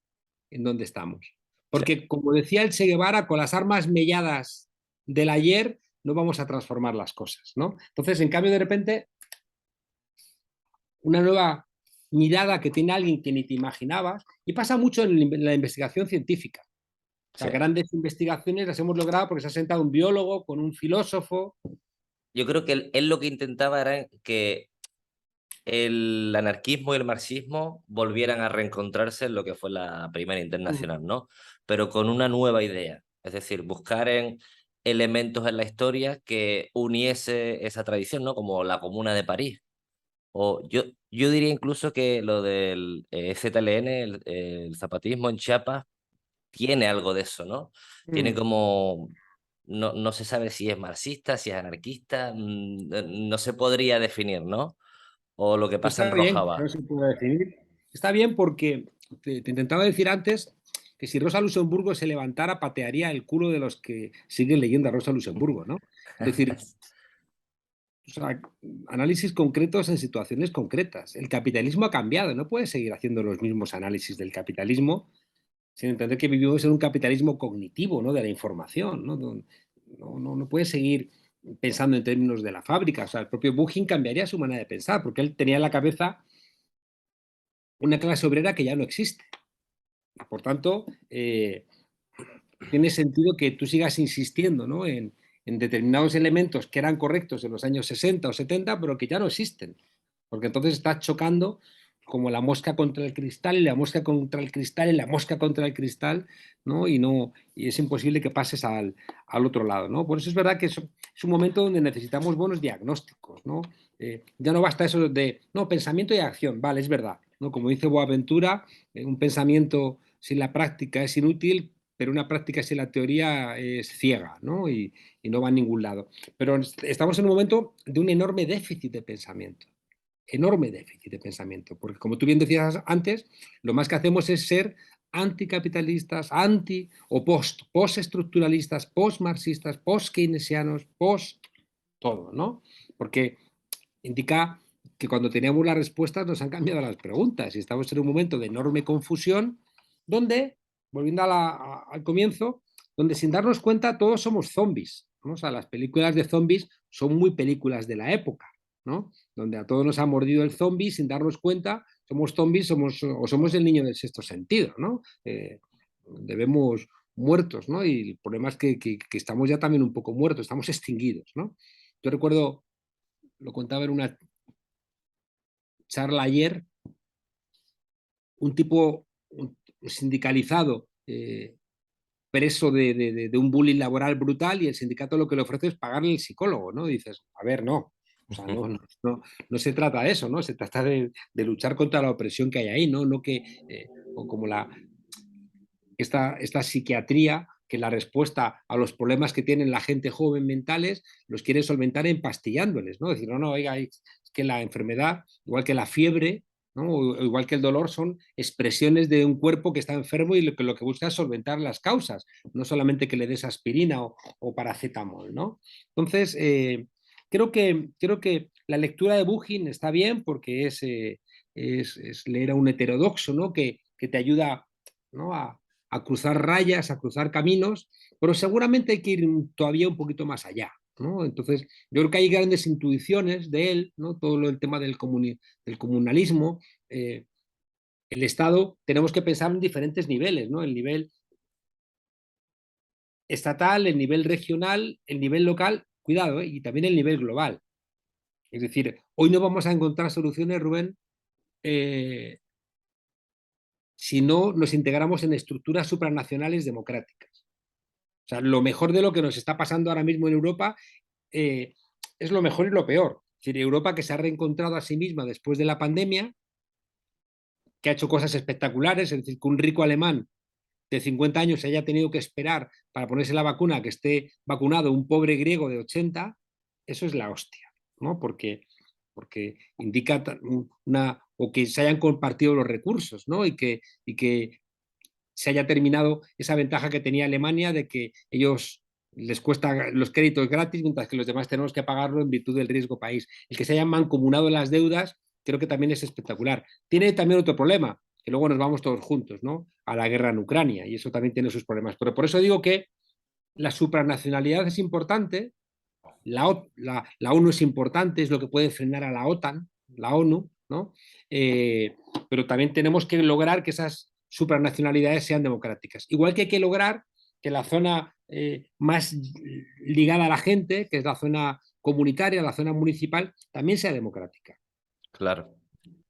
en donde estamos. Sí. Porque, como decía el Che Guevara, con las armas melladas del ayer no vamos a transformar las cosas, ¿no? Entonces, en cambio, de repente, una nueva mirada que tiene alguien que ni te imaginabas, y pasa mucho en la investigación científica. O sea, Sí. grandes investigaciones las hemos logrado porque se ha sentado un biólogo con un filósofo. Yo creo que él lo que intentaba era que el anarquismo y el marxismo volvieran a reencontrarse en lo que fue la Primera Internacional, ¿no? Pero con una nueva idea, es decir, buscar en elementos en la historia que uniese esa tradición, ¿no? Como la Comuna de París. O yo diría incluso que lo del ZLN, el zapatismo en Chiapas, tiene algo de eso, ¿no? Tiene Mm. como... No, no se sabe si es marxista, si es anarquista, no se podría definir, ¿no? O lo que pasa en Está bien, Rojava. no se puede decidir. Está bien porque te intentaba decir antes que si Rosa Luxemburgo se levantara, patearía el culo de los que siguen leyendo a Rosa Luxemburgo, ¿no? Es decir, o sea, análisis concretos en situaciones concretas. El capitalismo ha cambiado, no puedes seguir haciendo los mismos análisis del capitalismo sin entender que vivimos en un capitalismo cognitivo, ¿no? De la información, ¿no? No puedes seguir pensando en términos de la fábrica. O sea, el propio Bucking cambiaría su manera de pensar, porque él tenía en la cabeza una clase obrera que ya no existe. Por tanto, tiene sentido que tú sigas insistiendo, ¿no? en determinados elementos que eran correctos en los años 60 o 70, pero que ya no existen. Porque entonces estás chocando como la mosca contra el cristal, y la mosca contra el cristal, y la mosca contra el cristal, ¿no? Y es imposible que pases al otro lado, ¿no? Por eso es verdad que es un momento donde necesitamos buenos diagnósticos, ¿no? Ya no basta eso de, no, pensamiento y acción, vale, es verdad, ¿no? Como dice Boaventura, un pensamiento sin la práctica es inútil, pero una práctica sin la teoría es ciega, ¿no? Y no va a ningún lado. Pero estamos en un momento de un enorme déficit de pensamiento, porque como tú bien decías antes, lo más que hacemos es ser anticapitalistas, anti o postestructuralistas, postmarxistas, post-keynesianos, post todo, ¿no? Porque indica que cuando teníamos las respuestas nos han cambiado las preguntas y estamos en un momento de enorme confusión donde, volviendo al comienzo, donde sin darnos cuenta todos somos zombies, ¿no? O sea, las películas de zombies son muy películas de la época, ¿no? Donde a todos nos ha mordido el zombie sin darnos cuenta, somos zombies o somos el niño del sexto sentido, ¿no? Debemos muertos, ¿no? Y el problema es que estamos ya también un poco muertos, estamos extinguidos, ¿no? Yo recuerdo, lo contaba en una charla ayer, un tipo sindicalizado, preso de un bullying laboral brutal, y el sindicato lo que le ofrece es pagarle el psicólogo, ¿no? Y dices, a ver, no. O sea, no se trata de eso, ¿no? Se trata de luchar contra la opresión que hay ahí, ¿no? No que, o como esta psiquiatría que la respuesta a los problemas que tienen la gente joven mentales los quieren solventar empastillándoles, ¿no? Decir, no, no, oiga, es que la enfermedad, igual que la fiebre, ¿no? O igual que el dolor, son expresiones de un cuerpo que está enfermo y lo que busca es solventar las causas, no solamente que le des aspirina o paracetamol, ¿no? Entonces, creo que la lectura de Bugin está bien porque es leer a un heterodoxo, ¿no? Que te ayuda, ¿no? A cruzar rayas, a cruzar caminos, pero seguramente hay que ir todavía un poquito más allá, ¿no? Entonces, yo creo que hay grandes intuiciones de él, ¿no? Todo el tema del comunalismo. El Estado, tenemos que pensar en diferentes niveles, ¿no? El nivel estatal, el nivel regional, el nivel local, cuidado, y también el nivel global. Es decir, hoy no vamos a encontrar soluciones, Rubén, eh, si no nos integramos en estructuras supranacionales democráticas. O sea, lo mejor de lo que nos está pasando ahora mismo en Europa eh, es lo mejor y lo peor. Es decir, Europa que se ha reencontrado a sí misma después de la pandemia, que ha hecho cosas espectaculares, es decir, que un rico alemán de 50 años se haya tenido que esperar para ponerse la vacuna, que esté vacunado un pobre griego de 80, eso es la hostia, ¿no? Porque indica o que se hayan compartido los recursos, ¿no? Y que se haya terminado esa ventaja que tenía Alemania de que ellos les cuesta los créditos gratis, mientras que los demás tenemos que pagarlo en virtud del riesgo país. El que se hayan mancomunado las deudas creo que también es espectacular. Tiene también otro problema, que luego nos vamos todos juntos, ¿no? A la guerra en Ucrania, y eso también tiene sus problemas. Pero por eso digo que la supranacionalidad es importante, la ONU es importante, es lo que puede frenar a la OTAN, la ONU, ¿no? Pero también tenemos que lograr que esas supranacionalidades sean democráticas. Igual que hay que lograr que la zona más ligada a la gente, que es la zona comunitaria, la zona municipal, también sea democrática. Claro.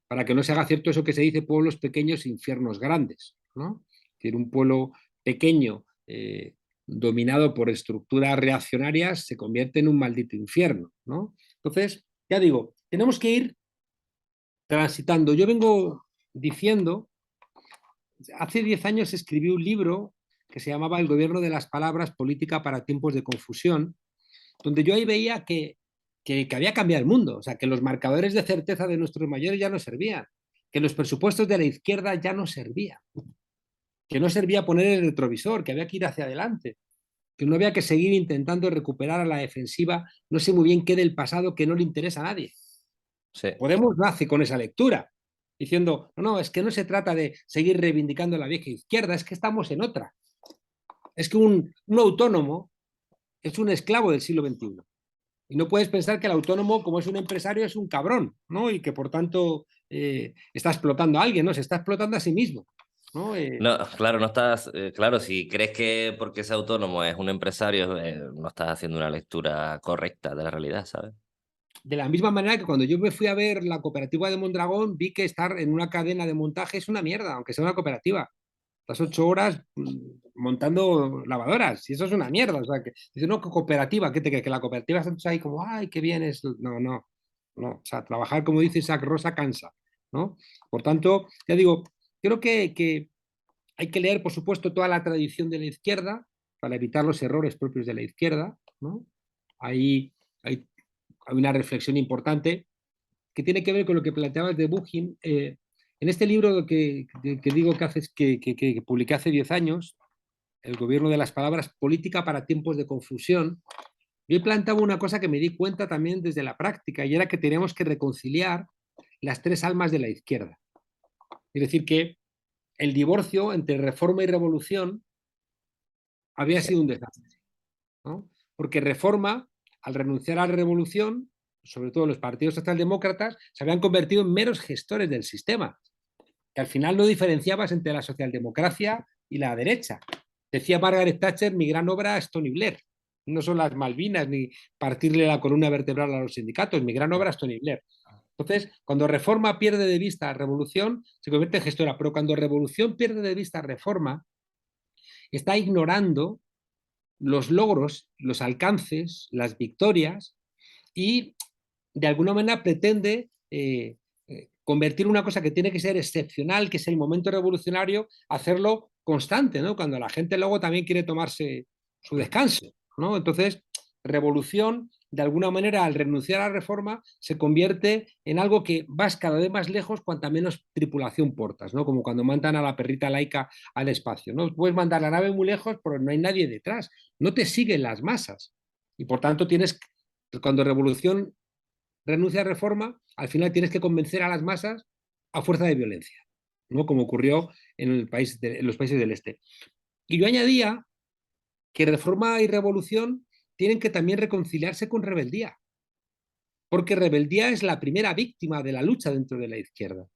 Para que no se haga cierto eso que se dice pueblos pequeños, infiernos grandes, ¿no? Es decir, un pueblo pequeño dominado por estructuras reaccionarias se convierte en un maldito infierno, ¿no? Entonces, ya digo, tenemos que ir transitando. Yo vengo diciendo, hace 10 años escribí un libro que se llamaba El gobierno de las palabras, política para tiempos de confusión, donde yo ahí veía que había cambiado el mundo, o sea, que los marcadores de certeza de nuestros mayores ya no servían, que los presupuestos de la izquierda ya no servían, que no servía poner el retrovisor, que había que ir hacia adelante, que no había que seguir intentando recuperar a la defensiva, no sé muy bien qué del pasado que no le interesa a nadie. Sí. Podemos nace con esa lectura, diciendo, no, no, es que no se trata de seguir reivindicando la vieja izquierda, es que estamos en otra. Es que un autónomo es un esclavo del siglo XXI. Y no puedes pensar que el autónomo, como es un empresario, es un cabrón, ¿no? Y que por tanto está explotando a alguien, ¿no? Se está explotando a sí mismo, ¿no? No, claro, no estás, claro, si crees que porque es autónomo es un empresario, no estás haciendo una lectura correcta de la realidad, ¿sabes? De la misma manera que cuando yo me fui a ver la cooperativa de Mondragón, vi que estar en una cadena de montaje es una mierda, aunque sea una cooperativa. Estás 8 horas montando lavadoras y eso es una mierda. O sea, que dices, no, que cooperativa, que la cooperativa está ahí como, ay, qué bien es. No, no, no. O sea, trabajar, como dice Isaac Rosa, cansa, ¿no? Por tanto, ya digo, creo que hay que leer, por supuesto, toda la tradición de la izquierda para evitar los errores propios de la izquierda, ¿no? Ahí hay una reflexión importante que tiene que ver con lo que planteabas de Bugin. En este libro que digo que publiqué hace 10 años, El gobierno de las palabras, política para tiempos de confusión, yo planteaba una cosa que me di cuenta también desde la práctica, y era que teníamos que reconciliar las tres almas de la izquierda. Es decir, que el divorcio entre reforma y revolución había sido un desastre, ¿no? Porque reforma, al renunciar a la revolución, sobre todo los partidos socialdemócratas, se habían convertido en meros gestores del sistema, que al final no diferenciabas entre la socialdemocracia y la derecha. Decía Margaret Thatcher, mi gran obra es Tony Blair. No son las Malvinas ni partirle la columna vertebral a los sindicatos, mi gran obra es Tony Blair. Entonces, cuando Reforma pierde de vista a Revolución, se convierte en gestora, pero cuando Revolución pierde de vista a Reforma, está ignorando los logros, los alcances, las victorias y de alguna manera pretende convertir una cosa que tiene que ser excepcional, que es el momento revolucionario, hacerlo constante, ¿no? Cuando la gente luego también quiere tomarse su descanso, ¿no? Entonces, revolución, de alguna manera, al renunciar a la reforma, se convierte en algo que vas cada vez más lejos cuanta menos tripulación portas, ¿no? Como cuando mandan a la perrita laica al espacio, ¿no? Puedes mandar la nave muy lejos, pero no hay nadie detrás, no te siguen las masas. Y por tanto, cuando revolución renuncia a reforma, al final tienes que convencer a las masas a fuerza de violencia, ¿no? Como ocurrió en los países del este. Y yo añadía que reforma y revolución tienen que también reconciliarse con rebeldía, porque rebeldía es la primera víctima de la lucha dentro de la izquierda.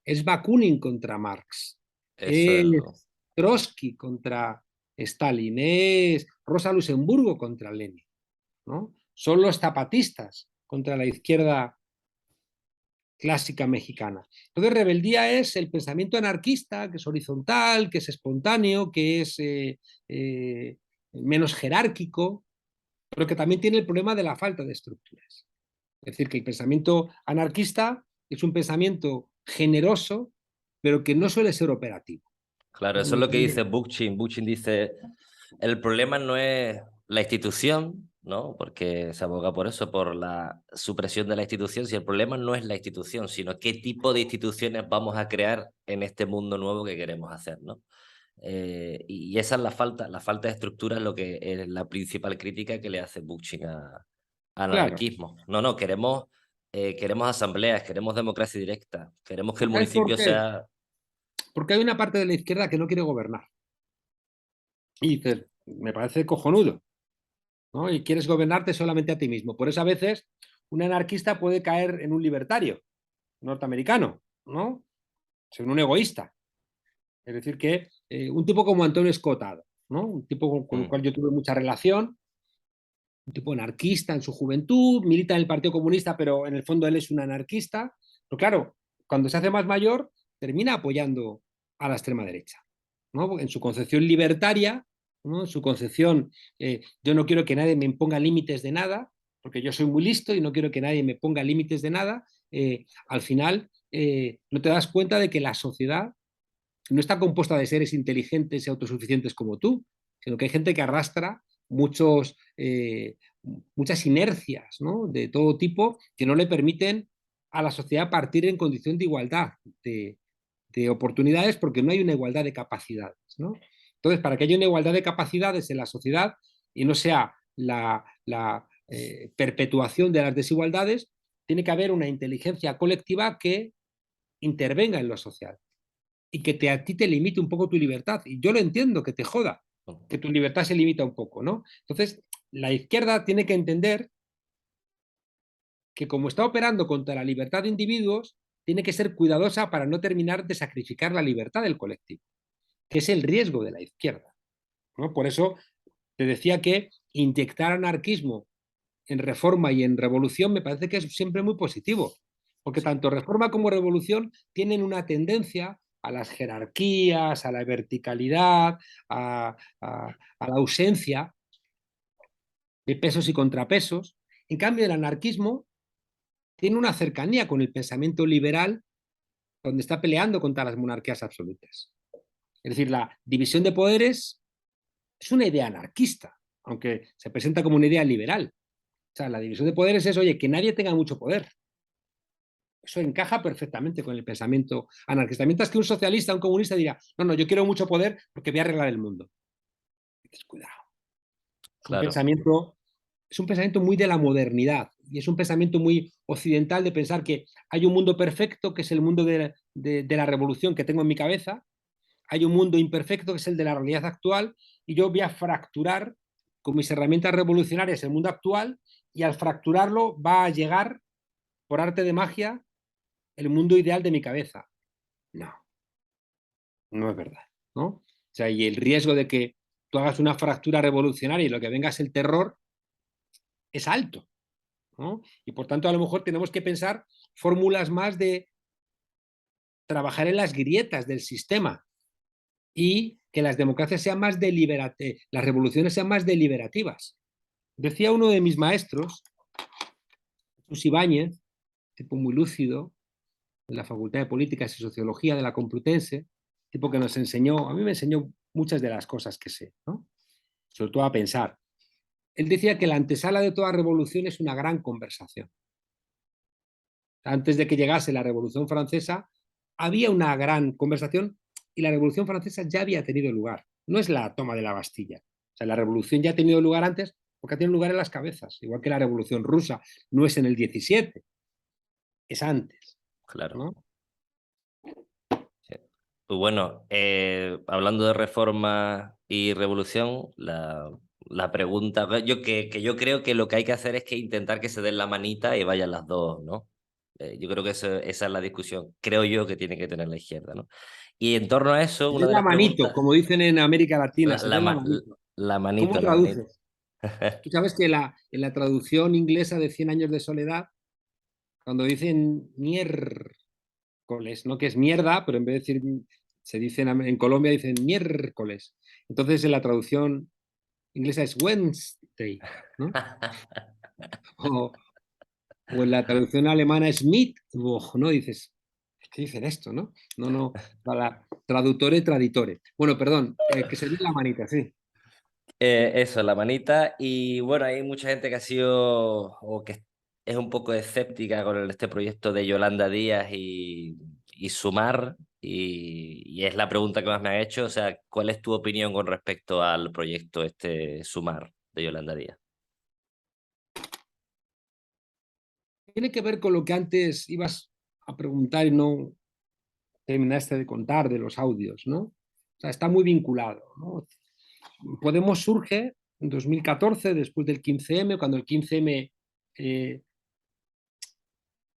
Es Bakunin contra Marx, Eso es es Trotsky contra Stalin, es Rosa Luxemburgo contra Lenin, ¿no? Son los zapatistas contra la izquierda clásica mexicana. Entonces, rebeldía es el pensamiento anarquista, que es horizontal, que es espontáneo, que es menos jerárquico, pero que también tiene el problema de la falta de estructuras. Es decir, que el pensamiento anarquista es un pensamiento generoso, pero que no suele ser operativo. claro, ¿No? eso es lo que dice Bookchin. Bookchin dice, el problema no es la institución, ¿no? Porque se aboga por eso, por la supresión de la institución. Si el problema no es la institución, sino qué tipo de instituciones vamos a crear en este mundo nuevo que queremos hacer, ¿no? Y esa es la falta de estructura es lo que es la principal crítica que le hace Bookchin al Claro. anarquismo. No, no, queremos asambleas, queremos democracia directa, queremos que el ¿Sabes por municipio qué? sea... Porque hay una parte de la izquierda que no quiere gobernar. Y dices, me parece cojonudo, ¿no? Y quieres gobernarte solamente a ti mismo. Por eso a veces un anarquista puede caer en un libertario norteamericano, ¿no? En un egoísta. Es decir, que un tipo como Antonio Escotado, ¿no? Un tipo con el Mm, cual yo tuve mucha relación, un tipo anarquista en su juventud, milita en el Partido Comunista, pero en el fondo él es un anarquista. Pero claro, cuando se hace más mayor, termina apoyando a la extrema derecha, ¿no? En su concepción libertaria, ¿no? En su concepción, yo no quiero que nadie me imponga límites de nada, porque yo soy muy listo y no quiero que nadie me ponga límites de nada. Al final, no te das cuenta de que la sociedad no está compuesta de seres inteligentes y autosuficientes como tú, sino que hay gente que arrastra muchas inercias, ¿no? De todo tipo que no le permiten a la sociedad partir en condición de igualdad de oportunidades porque no hay una igualdad de capacidades, ¿no? Entonces, para que haya una igualdad de capacidades en la sociedad y no sea la perpetuación de las desigualdades, tiene que haber una inteligencia colectiva que intervenga en lo social y que a ti te limite un poco tu libertad. Y yo lo entiendo, que te joda, que tu libertad se limita un poco, ¿no? Entonces, la izquierda tiene que entender que como está operando contra la libertad de individuos, tiene que ser cuidadosa para no terminar de sacrificar la libertad del colectivo, que es el riesgo de la izquierda, ¿no? Por eso te decía que inyectar anarquismo en reforma y en revolución me parece que es siempre muy positivo, porque sí, tanto reforma como revolución tienen una tendencia a las jerarquías, a la verticalidad, a la ausencia de pesos y contrapesos. En cambio, el anarquismo tiene una cercanía con el pensamiento liberal donde está peleando contra las monarquías absolutas. Es decir, la división de poderes es una idea anarquista, aunque se presenta como una idea liberal. O sea, la división de poderes es, oye, que nadie tenga mucho poder. Eso encaja perfectamente con el pensamiento anarquista. Mientras que un socialista, un comunista dirá, no, no, yo quiero mucho poder porque voy a arreglar el mundo. Cuidado. Es un claro. pensamiento, es un pensamiento muy de la modernidad y es un pensamiento muy occidental de pensar que hay un mundo perfecto, que es el mundo de la revolución que tengo en mi cabeza, hay un mundo imperfecto, que es el de la realidad actual, y yo voy a fracturar con mis herramientas revolucionarias el mundo actual y al fracturarlo va a llegar, por arte de magia, el mundo ideal de mi cabeza. No, no es verdad, ¿no? O sea, y el riesgo de que tú hagas una fractura revolucionaria y lo que venga es el terror es alto, ¿no? Y por tanto, a lo mejor tenemos que pensar fórmulas más de trabajar en las grietas del sistema y que las democracias sean más deliberativas, las revoluciones sean más deliberativas. Decía uno de mis maestros, Jesús Ibáñez, tipo muy lúcido, en la Facultad de Políticas y Sociología de la Complutense, tipo que nos enseñó, a mí me enseñó muchas de las cosas que sé, ¿no? Sobre todo a pensar. Él decía que la antesala de toda revolución es una gran conversación. Antes de que llegase la Revolución Francesa, había una gran conversación y la Revolución Francesa ya había tenido lugar. No es la toma de la Bastilla. O sea, la revolución ya ha tenido lugar antes porque ha tenido lugar en las cabezas, igual que la Revolución Rusa. No es en el 17, es antes, Claro. ¿no? Sí. Pues bueno, hablando de reforma y revolución, la pregunta, que yo creo que lo que hay que hacer es que intentar que se den la manita y vayan las dos, ¿no? Yo creo que esa es la discusión, creo yo, que tiene que tener la izquierda, ¿no? Y en torno a eso, Se una den de la las manito, preguntas, como dicen en América Latina, la, se la, den la ma- manito. la ¿Cómo manito, la manito. traduces? Tú sabes que en la traducción inglesa de Cien años de soledad, cuando dicen miércoles, ¿no? Que es mierda, pero en vez de decir, se dice en Colombia dicen miércoles. Entonces en la traducción inglesa es Wednesday, ¿no? O, o en la traducción alemana es Mittwoch, ¿no? Dices, ¿qué dicen esto, no? No, no, para traductore, traditore. Bueno, perdón, que se dé la manita, sí. Eso, la manita. Y bueno, hay mucha gente que ha sido o que es un poco escéptica con este proyecto de Yolanda Díaz y Sumar. Y es la pregunta que más me han hecho. O sea, ¿cuál es tu opinión con respecto al proyecto este Sumar de Yolanda Díaz? Tiene que ver con lo que antes ibas a preguntar y no terminaste de contar de los audios, ¿no? O sea, está muy vinculado, ¿no? Podemos surge en 2014, después del 15M, cuando el 15M eh,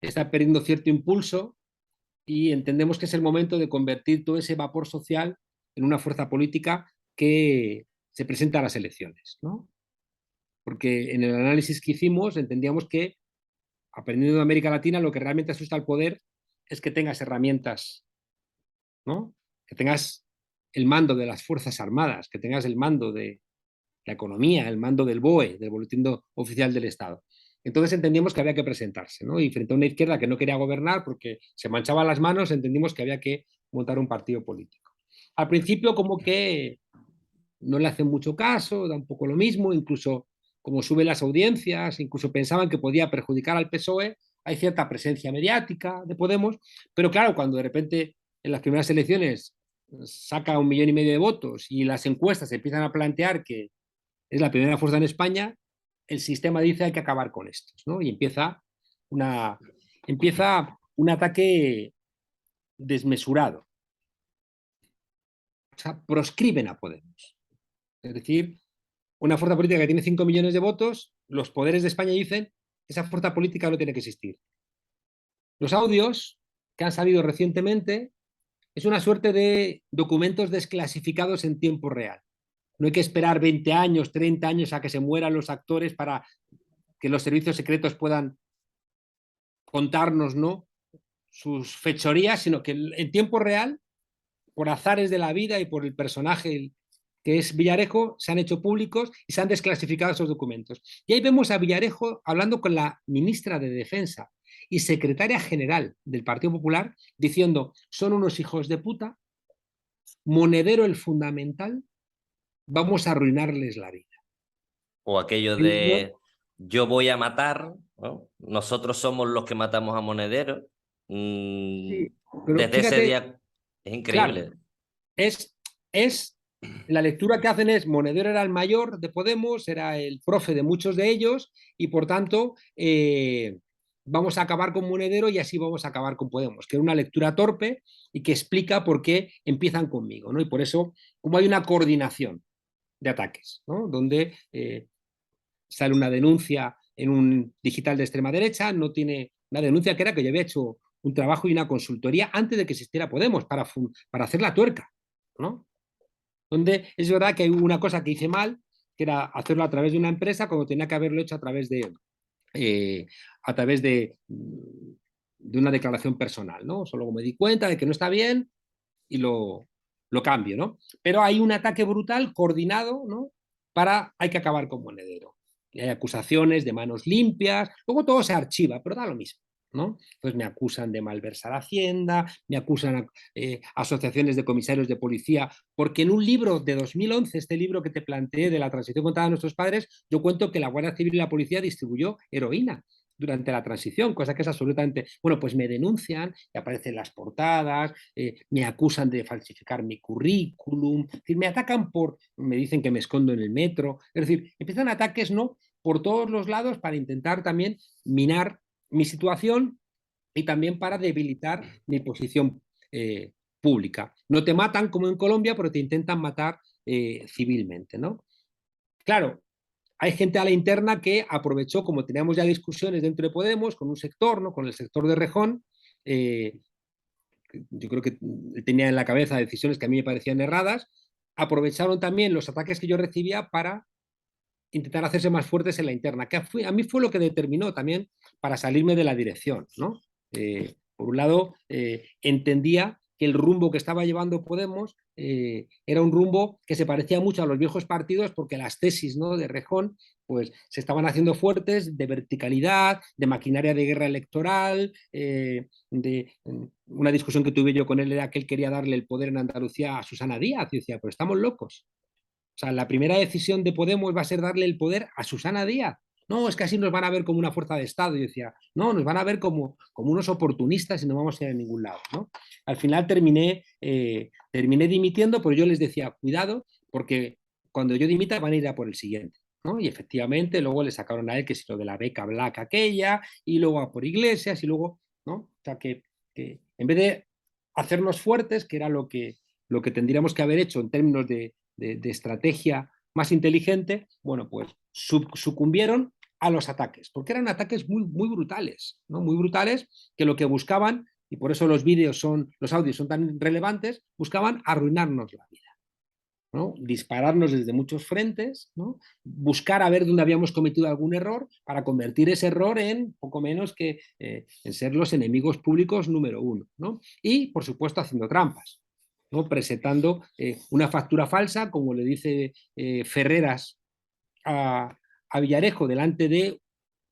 está perdiendo cierto impulso y entendemos que es el momento de convertir todo ese vapor social en una fuerza política que se presenta a las elecciones, ¿no? Porque en el análisis que hicimos entendíamos que, aprendiendo de América Latina, lo que realmente asusta al poder es que tengas herramientas, ¿no? Que tengas el mando de las Fuerzas Armadas, que tengas el mando de la economía, el mando del BOE, del Boletín Oficial del Estado. Entonces entendimos que había que presentarse, ¿no? Y frente a una izquierda que no quería gobernar porque se manchaba las manos, entendimos que había que montar un partido político. Al principio como que no le hacen mucho caso, da un poco lo mismo, incluso como suben las audiencias, incluso pensaban que podía perjudicar al PSOE, hay cierta presencia mediática de Podemos, pero claro, cuando de repente en las primeras elecciones saca 1,5 millones de votos y las encuestas empiezan a plantear que es la primera fuerza en España, el sistema dice hay que acabar con estos, ¿no? Y una, empieza un ataque desmesurado. O sea, proscriben a Podemos. Es decir, una fuerza política que tiene 5 millones de votos, los poderes de España dicen que esa fuerza política no tiene que existir. Los audios que han salido recientemente es una suerte de documentos desclasificados en tiempo real. No hay que esperar 20 años, 30 años a que se mueran los actores para que los servicios secretos puedan contarnos, ¿no?, sus fechorías, sino que en tiempo real, por azares de la vida y por el personaje que es Villarejo, se han hecho públicos y se han desclasificado esos documentos. Y ahí vemos a Villarejo hablando con la ministra de Defensa y secretaria general del Partido Popular diciendo, son unos hijos de puta, Monedero el fundamental, vamos a arruinarles la vida. O aquello de yo voy a matar, ¿no? Nosotros somos los que matamos a Monedero. Sí, pero Desde ese fíjate, día es claro, increíble. es, es la lectura que hacen es Monedero era el mayor de Podemos, era el profe de muchos de ellos y por tanto vamos a acabar con Monedero y así vamos a acabar con Podemos, que era una lectura torpe y que explica por qué empiezan conmigo, ¿no? Y por eso, como hay una coordinación de ataques, ¿no? Donde sale una denuncia en un digital de extrema derecha, no tiene una denuncia que era que yo había hecho un trabajo y una consultoría antes de que existiera Podemos para hacer la tuerca, ¿no? Donde es verdad que hay una cosa que hice mal, que era hacerlo a través de una empresa cuando tenía que haberlo hecho eh, a través de una declaración personal, ¿no? Solo me di cuenta de que no está bien y lo cambio, ¿no? Pero hay un ataque brutal coordinado, ¿no? Hay que acabar con Monedero. Y hay acusaciones de manos limpias, luego todo se archiva, pero da lo mismo. ¿no? Entonces me acusan de malversar Hacienda, me acusan asociaciones de comisarios de policía, porque en un libro de 2011, este libro que te planteé de la transición contada a nuestros padres, yo cuento que la Guardia Civil y la policía distribuyó heroína durante la transición, cosa que es absolutamente... Bueno, pues me denuncian, y aparecen las portadas, me acusan de falsificar mi currículum, es decir, me atacan me dicen que me escondo en el metro, es decir, empiezan ataques, ¿no?, por todos los lados para intentar también minar mi situación y también para debilitar mi posición pública. No te matan como en Colombia, pero te intentan matar civilmente, ¿no? Claro, hay gente a la interna que aprovechó, como teníamos ya discusiones dentro de Podemos, con un sector, ¿no?, con el sector de Rejón, yo creo que tenía en la cabeza decisiones que a mí me parecían erradas, aprovecharon también los ataques que yo recibía para intentar hacerse más fuertes en la interna, que a mí fue lo que determinó también para salirme de la dirección, ¿no? Por un lado, entendía que el rumbo que estaba llevando Podemos era un rumbo que se parecía mucho a los viejos partidos porque las tesis, ¿no?, de Rejón pues se estaban haciendo fuertes de verticalidad, de maquinaria de guerra electoral, una discusión que tuve yo con él era que él quería darle el poder en Andalucía a Susana Díaz. Y decía, pero estamos locos. O sea, la primera decisión de Podemos va a ser darle el poder a Susana Díaz. No, es que así nos van a ver como una fuerza de Estado. Y yo decía, no, nos van a ver como unos oportunistas y no vamos a ir a ningún lado, ¿no? Al final terminé dimitiendo, pero yo les decía, cuidado, porque cuando yo dimita van a ir a por el siguiente, ¿no? Y efectivamente luego le sacaron a él que si lo de la beca black aquella, y luego a por Iglesias, y luego, ¿no? O sea, que en vez de hacernos fuertes, que era lo que tendríamos que haber hecho en términos de estrategia más inteligente, bueno, pues sucumbieron a los ataques, porque eran ataques muy, muy brutales, ¿no? Muy brutales, que lo que buscaban, y por eso los audios son tan relevantes, buscaban arruinarnos la vida, ¿no? Dispararnos desde muchos frentes, ¿no? Buscar a ver dónde habíamos cometido algún error para convertir ese error en poco menos que en ser los enemigos públicos número uno, ¿no? Y, por supuesto, haciendo trampas, ¿no? Presentando una factura falsa, como le dice Ferreras a Villarejo delante de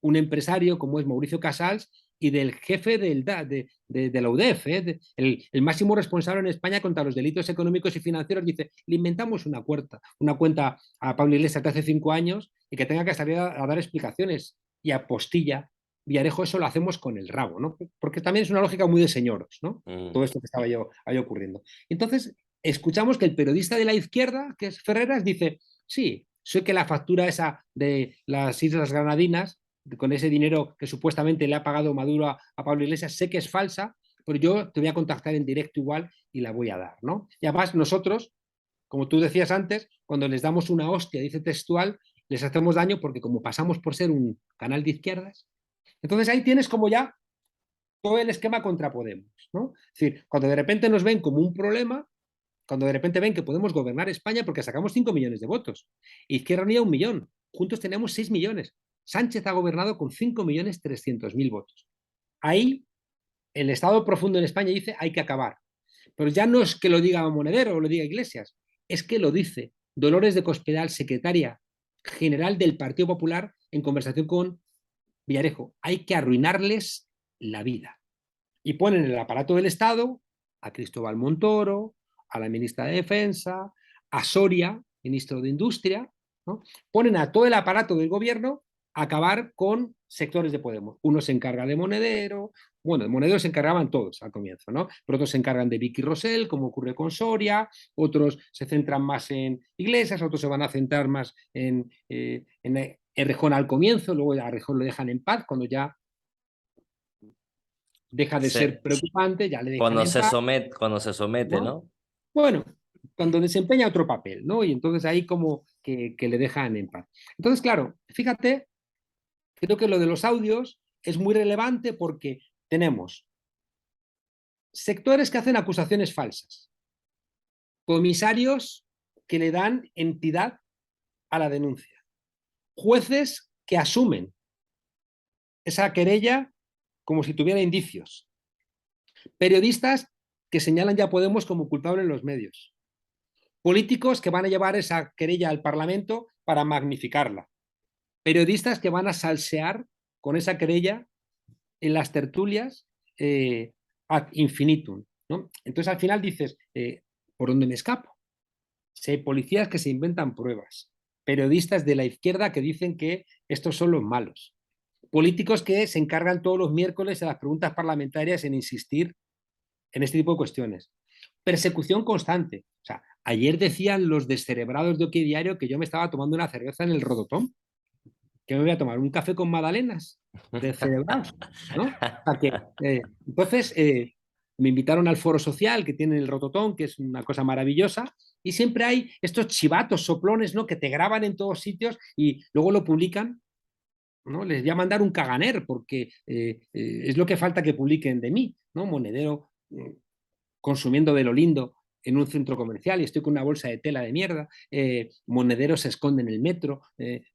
un empresario como es Mauricio Casals y del jefe de la UDEF, el máximo responsable en España contra los delitos económicos y financieros, dice, le inventamos una cuenta a Pablo Iglesias de hace 5 años y que tenga que salir a dar explicaciones y apostilla. Villarejo, eso lo hacemos con el rabo, ¿no? Porque también es una lógica muy de señoros, ¿no? Todo esto que estaba ahí ocurriendo. Entonces, escuchamos que el periodista de la izquierda, que es Ferreras, dice, sí, sé que la factura esa de las Islas Granadinas, con ese dinero que supuestamente le ha pagado Maduro a Pablo Iglesias, sé que es falsa, pero yo te voy a contactar en directo igual y la voy a dar, ¿no? Y además nosotros, como tú decías antes, cuando les damos una hostia, dice textual, les hacemos daño porque como pasamos por ser un canal de izquierdas, entonces ahí tienes como ya todo el esquema contra Podemos, ¿no? Es decir, cuando de repente nos ven como un problema, cuando de repente ven que podemos gobernar España porque sacamos 5 millones de votos, Izquierda Unida 1 millón, juntos tenemos 6 millones. Sánchez ha gobernado con 5.300.000 votos. Ahí el Estado profundo en España dice hay que acabar. Pero ya no es que lo diga Monedero o lo diga Iglesias, es que lo dice Dolores de Cospedal, secretaria general del Partido Popular, en conversación con Villarejo. Hay que arruinarles la vida. Y ponen en el aparato del Estado a Cristóbal Montoro, a la ministra de Defensa, a Soria, ministro de Industria, ¿no? Ponen a todo el aparato del gobierno a acabar con sectores de Podemos. Uno se encarga de Monedero, bueno, de Monedero se encargaban todos al comienzo, ¿no? Pero otros se encargan de Vicky Rosell, como ocurre con Soria, otros se centran más en Iglesias, otros se van a centrar más en Errejón al comienzo, luego a Errejón lo dejan en paz cuando ya deja de ser Se, preocupante, ya le dejan en paz, cuando se somete, ¿no? ¿no? Bueno, cuando desempeña otro papel, ¿no? Y entonces ahí como que le dejan en paz. Entonces, claro, fíjate, creo que lo de los audios es muy relevante porque tenemos sectores que hacen acusaciones falsas, comisarios que le dan entidad a la denuncia, jueces que asumen esa querella como si tuviera indicios, periodistas que señalan ya a Podemos como culpable en los medios, políticos que van a llevar esa querella al Parlamento para magnificarla, periodistas que van a salsear con esa querella en las tertulias ad infinitum, ¿no? Entonces al final dices, ¿por dónde me escapo? Si hay policías que se inventan pruebas, periodistas de la izquierda que dicen que estos son los malos, políticos que se encargan todos los miércoles en las preguntas parlamentarias en insistir en este tipo de cuestiones. Persecución constante. O sea, ayer decían los descerebrados de OK Diario que yo me estaba tomando una cerveza en el Rodotón, que me voy a tomar un café con magdalenas, descerebrados, ¿no? O sea que, entonces, me invitaron al foro social que tiene el Rototón, que es una cosa maravillosa, y siempre hay estos chivatos, soplones, ¿no? Que te graban en todos sitios y luego lo publican, ¿no? Les voy a mandar un caganer porque es lo que falta que publiquen de mí, ¿no? Monedero consumiendo de lo lindo en un centro comercial y estoy con una bolsa de tela de mierda, monedero se esconde en el metro,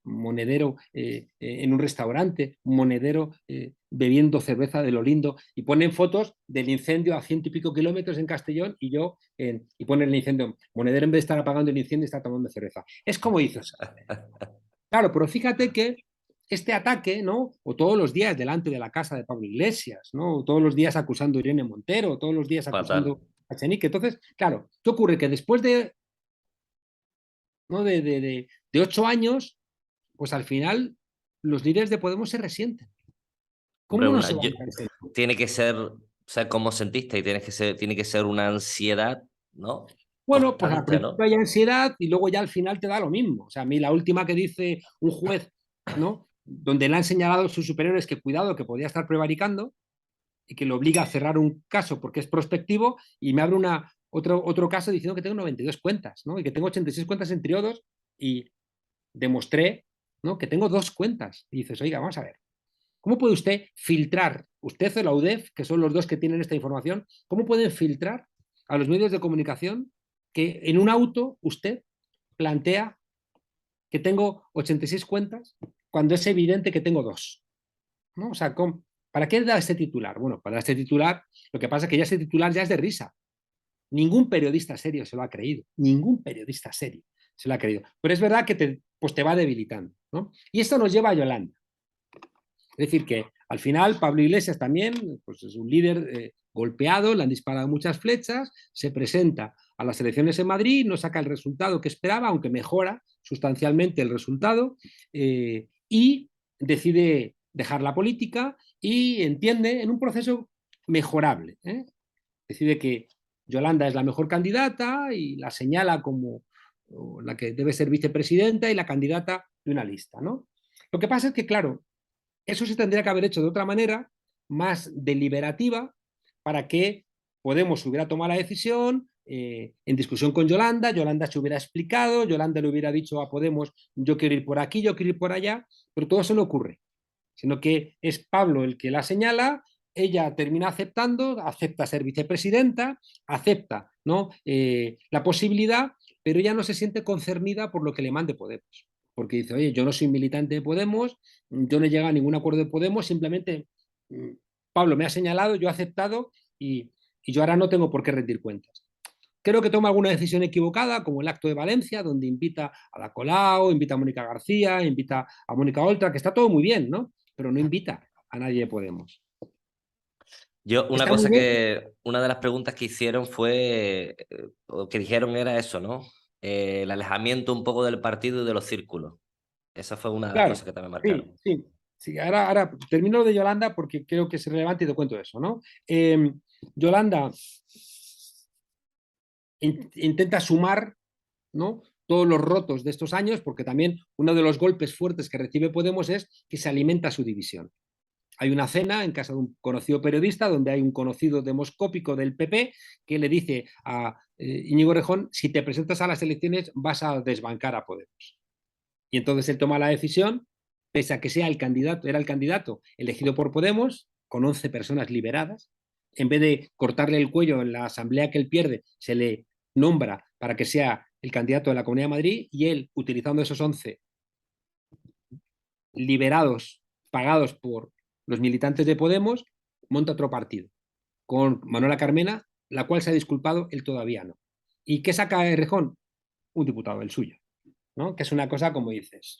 monedero en un restaurante, monedero bebiendo cerveza de lo lindo y ponen fotos del incendio a 100 y pico kilómetros en Castellón y yo, y ponen el incendio, monedero en vez de estar apagando el incendio está tomando cerveza. Es como dices, claro, pero fíjate que este ataque, ¿no? O todos los días delante de la casa de Pablo Iglesias, ¿no? O todos los días acusando a Irene Montero, o todos los días Fatal. acusando a Chenique. Entonces, claro, ¿qué ocurre? Que después de, ¿no? de 8 años, pues al final los líderes de Podemos se resienten. Hombre, ¿Cómo no se van a resentir? tiene que ser, o sea, como sentiste, y tiene que ser una ansiedad, ¿no? Bueno, pues al Constante, principio ¿no? hay ansiedad y luego ya al final te da lo mismo. O sea, a mí la última que dice un juez, ¿no? Donde le han señalado a sus superiores que cuidado, que podía estar prevaricando, y que lo obliga a cerrar un caso porque es prospectivo y me abre otro caso diciendo que tengo 92 cuentas, ¿no? Y que tengo 86 cuentas en triodos y demostré, ¿no? Que tengo 2 cuentas. Y dices, oiga, vamos a ver, ¿cómo puede usted filtrar, usted o la UDEF, que son los dos que tienen esta información, cómo pueden filtrar a los medios de comunicación que en un auto usted plantea que tengo 86 cuentas cuando es evidente que tengo 2? ¿No? O sea, ¿para qué da este titular? Bueno, para este titular, lo que pasa es que ya este titular ya es de risa. Ningún periodista serio se lo ha creído. Ningún periodista serio se lo ha creído. Pero es verdad que pues te va debilitando, ¿no? Y esto nos lleva a Yolanda. Es decir, que al final Pablo Iglesias también pues es un líder golpeado, le han disparado muchas flechas, se presenta a las elecciones en Madrid, no saca el resultado que esperaba, aunque mejora sustancialmente el resultado, y decide dejar la política y entiende en un proceso mejorable. Decide que Yolanda es la mejor candidata y la señala como la que debe ser vicepresidenta y la candidata de una lista, ¿no? Lo que pasa es que, claro, eso se tendría que haber hecho de otra manera, más deliberativa, para que Podemos hubiera tomado la decisión en discusión con Yolanda, Yolanda se hubiera explicado, Yolanda le hubiera dicho a Podemos, yo quiero ir por aquí, yo quiero ir por allá, pero todo eso no ocurre, sino que es Pablo el que la señala, ella termina aceptando, acepta ser vicepresidenta, acepta, ¿no? La posibilidad, pero ella no se siente concernida por lo que le mande Podemos, porque dice, oye, yo no soy militante de Podemos, yo no he llegado a ningún acuerdo de Podemos, simplemente Pablo me ha señalado, yo he aceptado y yo ahora no tengo por qué rendir cuentas. Creo que toma alguna decisión equivocada, como el acto de Valencia, donde invita a la Colau, invita a Mónica García, invita a Mónica Oltra, que está todo muy bien, ¿no? Pero no invita a nadie de Podemos. Yo, Está muy bien. una de las preguntas que hicieron fue, o que dijeron era eso, ¿no? El alejamiento un poco del partido y de los círculos. Esa fue una de las Claro, cosas que también sí, marcaron. sí. Sí, ahora termino lo de Yolanda porque creo que es relevante y te cuento eso, ¿no? Yolanda intenta sumar, ¿no? Todos los rotos de estos años, porque también uno de los golpes fuertes que recibe Podemos es que se alimenta su división. Hay una cena en casa de un conocido periodista donde hay un conocido demoscópico del PP que le dice a Íñigo Errejón, si te presentas a las elecciones vas a desbancar a Podemos. Y entonces él toma la decisión, pese a que sea el candidato, era el candidato elegido por Podemos, con 11 personas liberadas, en vez de cortarle el cuello en la asamblea que él pierde, se le nombra para que sea el candidato de la Comunidad de Madrid y él, utilizando esos 11 liberados, pagados por los militantes de Podemos, monta otro partido con Manuela Carmena, la cual se ha disculpado, él todavía no. ¿Y qué saca Errejón? Un diputado, el suyo, ¿no? Que es una cosa como dices.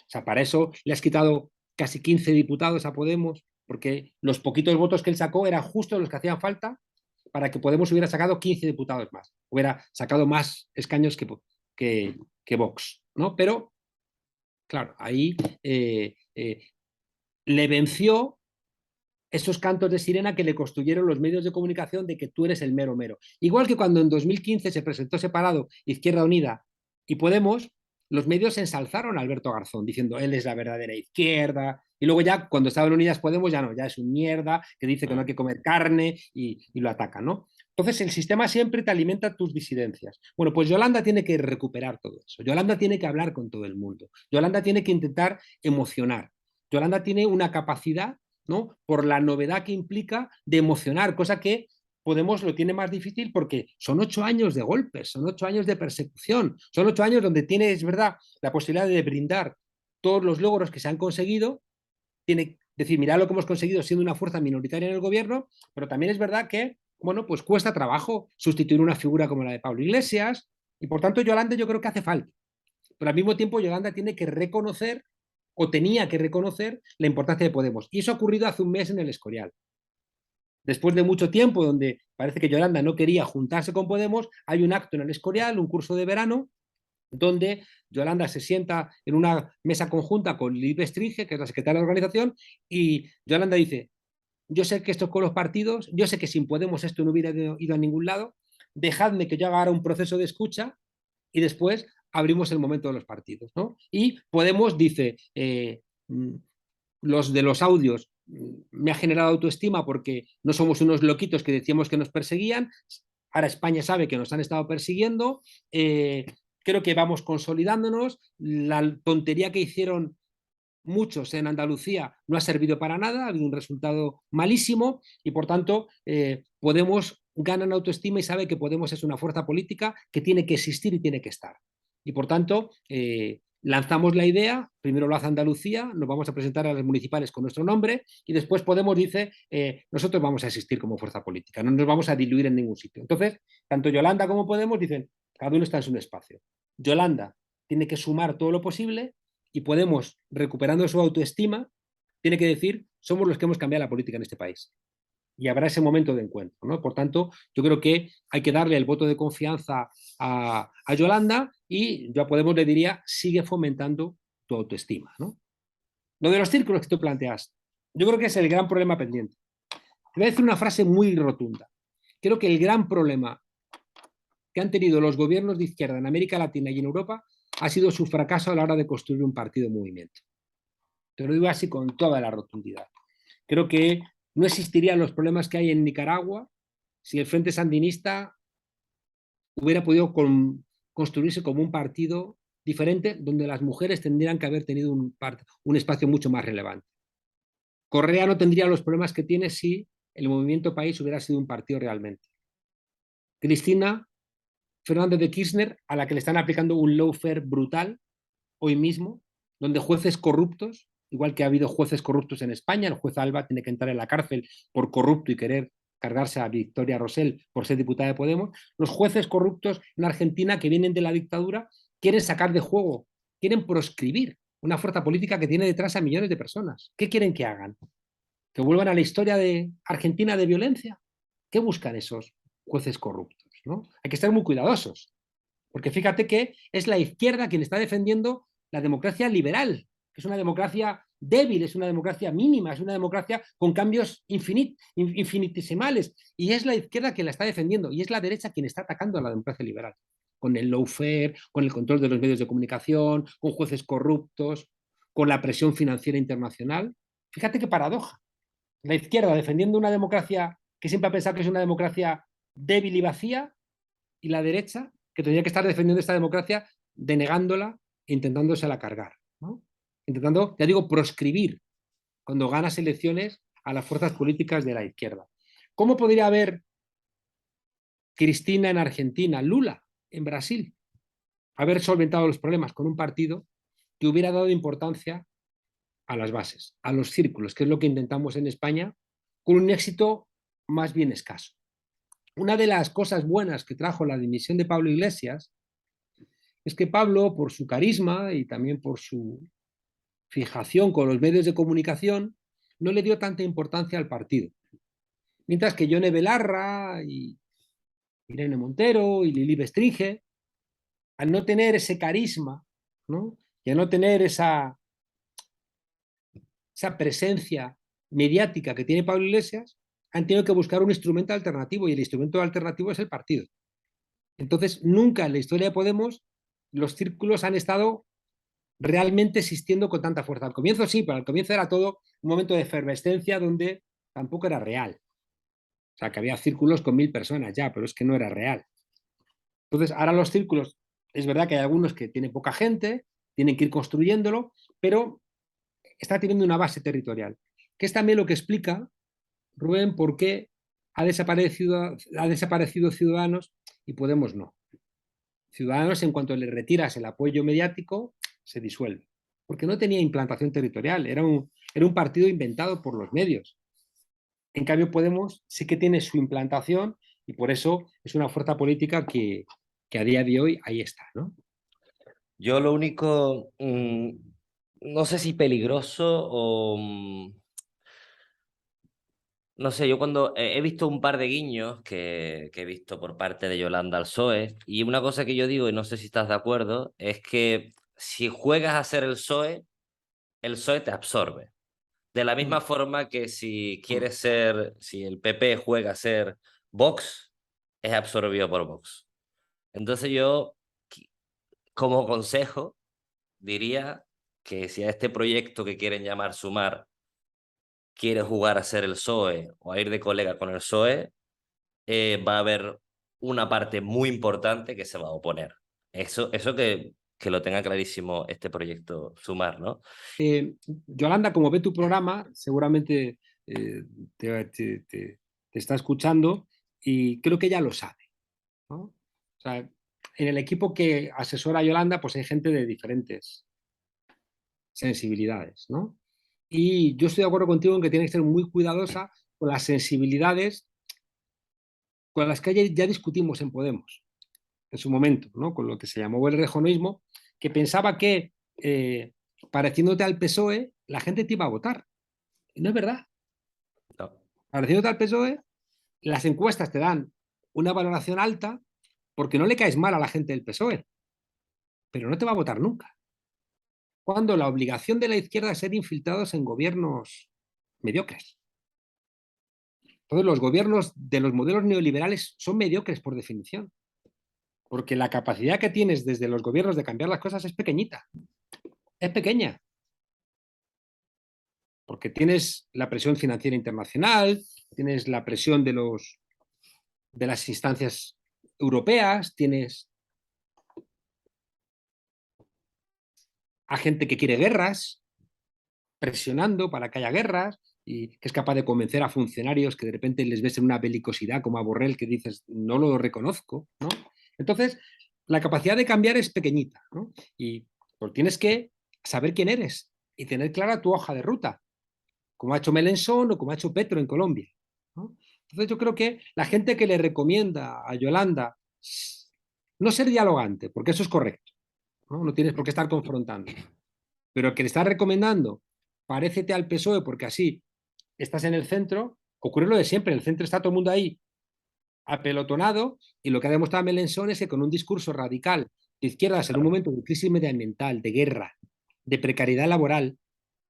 O sea, para eso le has quitado casi 15 diputados a Podemos, porque los poquitos votos que él sacó eran justo los que hacían falta para que Podemos hubiera sacado 15 diputados más, hubiera sacado más escaños que Vox, ¿no? Pero, claro, ahí le venció esos cantos de sirena que le construyeron los medios de comunicación de que tú eres el mero mero. Igual que cuando en 2015 se presentó separado Izquierda Unida y Podemos, los medios ensalzaron a Alberto Garzón diciendo él es la verdadera izquierda. Y luego ya cuando estaban unidas Podemos ya no, ya es un mierda que dice que no hay que comer carne y lo atacan, ¿no? Entonces el sistema siempre te alimenta tus disidencias. Bueno, pues Yolanda tiene que recuperar todo eso. Yolanda tiene que hablar con todo el mundo. Yolanda tiene que intentar emocionar. Yolanda tiene una capacidad, ¿no? Por la novedad que implica de emocionar, cosa que Podemos lo tiene más difícil porque son 8 años de golpes, son 8 años de persecución, son 8 años donde tiene, es verdad, la posibilidad de brindar todos los logros que se han conseguido, tiene decir, mirad lo que hemos conseguido siendo una fuerza minoritaria en el gobierno, pero también es verdad que, bueno, pues cuesta trabajo sustituir una figura como la de Pablo Iglesias, y por tanto Yolanda yo creo que hace falta. Pero al mismo tiempo Yolanda tiene que reconocer o tenía que reconocer la importancia de Podemos. Y eso ha ocurrido hace un mes en el Escorial. Después de mucho tiempo, donde parece que Yolanda no quería juntarse con Podemos, hay un acto en el Escorial, un curso de verano, donde Yolanda se sienta en una mesa conjunta con Lili Bestringe, que es la secretaria de la organización, y Yolanda dice, yo sé que esto con los partidos, yo sé que sin Podemos esto no hubiera ido a ningún lado, dejadme que yo haga ahora un proceso de escucha y después abrimos el momento de los partidos, ¿no? Y Podemos dice, los de los audios me ha generado autoestima porque no somos unos loquitos que decíamos que nos perseguían, ahora España sabe que nos han estado persiguiendo, creo que vamos consolidándonos, la tontería que hicieron muchos en Andalucía no ha servido para nada, ha habido un resultado malísimo y por tanto Podemos ganar autoestima y sabe que Podemos es una fuerza política que tiene que existir y tiene que estar. Y por tanto lanzamos la idea, primero lo hace Andalucía, nos vamos a presentar a las municipales con nuestro nombre y después Podemos dice nosotros vamos a existir como fuerza política, no nos vamos a diluir en ningún sitio. Entonces, tanto Yolanda como Podemos dicen, cada uno está en su espacio. Yolanda tiene que sumar todo lo posible y Podemos, recuperando su autoestima, tiene que decir, somos los que hemos cambiado la política en este país. Y habrá ese momento de encuentro, ¿no? Por tanto, yo creo que hay que darle el voto de confianza a Yolanda y yo a Podemos le diría, sigue fomentando tu autoestima, ¿no? Lo de los círculos que tú planteas, yo creo que es el gran problema pendiente. Te voy a decir una frase muy rotunda. Creo que el gran problema que han tenido los gobiernos de izquierda en América Latina y en Europa ha sido su fracaso a la hora de construir un partido movimiento. Te lo digo así con toda la rotundidad. Creo que no existirían los problemas que hay en Nicaragua si el Frente Sandinista hubiera podido construirse como un partido diferente donde las mujeres tendrían que haber tenido un espacio mucho más relevante. Correa no tendría los problemas que tiene si el Movimiento País hubiera sido un partido realmente. Cristina Fernández de Kirchner, a la que le están aplicando un lawfare brutal hoy mismo, donde jueces corruptos, igual que ha habido jueces corruptos en España, el juez Alba tiene que entrar en la cárcel por corrupto y querer cargarse a Victoria Rosell por ser diputada de Podemos, los jueces corruptos en Argentina que vienen de la dictadura quieren sacar de juego, quieren proscribir una fuerza política que tiene detrás a millones de personas. ¿Qué quieren que hagan? ¿Que vuelvan a la historia de Argentina de violencia? ¿Qué buscan esos jueces corruptos? ¿No? Hay que estar muy cuidadosos, porque fíjate que es la izquierda quien está defendiendo la democracia liberal, que es una democracia débil, es una democracia mínima, es una democracia con cambios infinitesimales, y es la izquierda quien la está defendiendo, y es la derecha quien está atacando a la democracia liberal, con el lawfare, con el control de los medios de comunicación, con jueces corruptos, con la presión financiera internacional. Fíjate qué paradoja. La izquierda defendiendo una democracia que siempre ha pensado que es una democracia débil y vacía, y la derecha que tendría que estar defendiendo esta democracia denegándola e intentándosela cargar, ¿no? Intentando, ya digo, proscribir cuando ganas elecciones a las fuerzas políticas de la izquierda. ¿Cómo podría haber Cristina en Argentina, Lula en Brasil, haber solventado los problemas con un partido que hubiera dado importancia a las bases, a los círculos, que es lo que intentamos en España, con un éxito más bien escaso? Una de las cosas buenas que trajo la dimisión de Pablo Iglesias es que Pablo, por su carisma y también por su fijación con los medios de comunicación, no le dio tanta importancia al partido. Mientras que Yone Belarra y Irene Montero y Lili Bestringe, al no tener ese carisma, ¿no? Y al no tener esa presencia mediática que tiene Pablo Iglesias, han tenido que buscar un instrumento alternativo y el instrumento alternativo es el partido. Entonces, nunca en la historia de Podemos los círculos han estado realmente existiendo con tanta fuerza. Al comienzo sí, pero al comienzo era todo un momento de efervescencia donde tampoco era real. O sea, que había círculos con 1000 personas ya, pero es que no era real. Entonces, ahora los círculos, es verdad que hay algunos que tienen poca gente, tienen que ir construyéndolo, pero está teniendo una base territorial, que es también lo que explica, Rubén, por qué ha desaparecido Ciudadanos y Podemos no. Ciudadanos, en cuanto le retiras el apoyo mediático, se disuelve, porque no tenía implantación territorial, era un partido inventado por los medios. En cambio, Podemos sí que tiene su implantación y por eso es una fuerza política que a día de hoy ahí está, ¿no? Yo lo único, no sé si peligroso o... no sé, yo cuando he visto un par de guiños que he visto por parte de Yolanda al PSOE, y una cosa que yo digo, y no sé si estás de acuerdo, es que si juegas a ser el PSOE te absorbe. De la misma Mm, forma que si mm. quieres ser, si el PP juega a ser Vox, es absorbido por Vox. Entonces yo, como consejo, diría que si a este proyecto que quieren llamar Sumar quiere jugar a ser el PSOE o a ir de colega con el PSOE, va a haber una parte muy importante que se va a oponer. Eso que lo tenga clarísimo este proyecto Sumar, ¿no? Yolanda, como ve tu programa, seguramente eh, te, te- te- te está escuchando y creo que ella lo sabe, ¿no? O sea, en el equipo que asesora a Yolanda, pues hay gente de diferentes sensibilidades, ¿no? Y yo estoy de acuerdo contigo en que tiene que ser muy cuidadosa con las sensibilidades con las que ya discutimos en Podemos en su momento, ¿no? Con lo que se llamó el rejonismo, que pensaba que pareciéndote al PSOE, la gente te iba a votar. Y no es verdad. No. Pareciéndote al PSOE, las encuestas te dan una valoración alta porque no le caes mal a la gente del PSOE, pero no te va a votar nunca. Cuando la obligación de la izquierda es ser infiltrados en gobiernos mediocres. Entonces, los gobiernos de los modelos neoliberales son mediocres por definición, porque la capacidad que tienes desde los gobiernos de cambiar las cosas es pequeñita, es pequeña, porque tienes la presión financiera internacional, tienes la presión de las instancias europeas, tienes a gente que quiere guerras, presionando para que haya guerras y que es capaz de convencer a funcionarios que de repente les ves en una belicosidad como a Borrell que dices, no lo reconozco, ¿no? Entonces, la capacidad de cambiar es pequeñita, ¿no? Y pues tienes que saber quién eres y tener clara tu hoja de ruta, como ha hecho Melenchon o como ha hecho Petro en Colombia, ¿no? Entonces yo creo que la gente que le recomienda a Yolanda no ser dialogante, porque eso es correcto, ¿no? No tienes por qué estar confrontando, pero que le está recomendando parécete al PSOE porque así estás en el centro, ocurre lo de siempre, en el centro está todo el mundo ahí apelotonado y lo que ha demostrado Melenchon es que con un discurso radical de izquierdas en un momento de crisis medioambiental, de guerra, de precariedad laboral,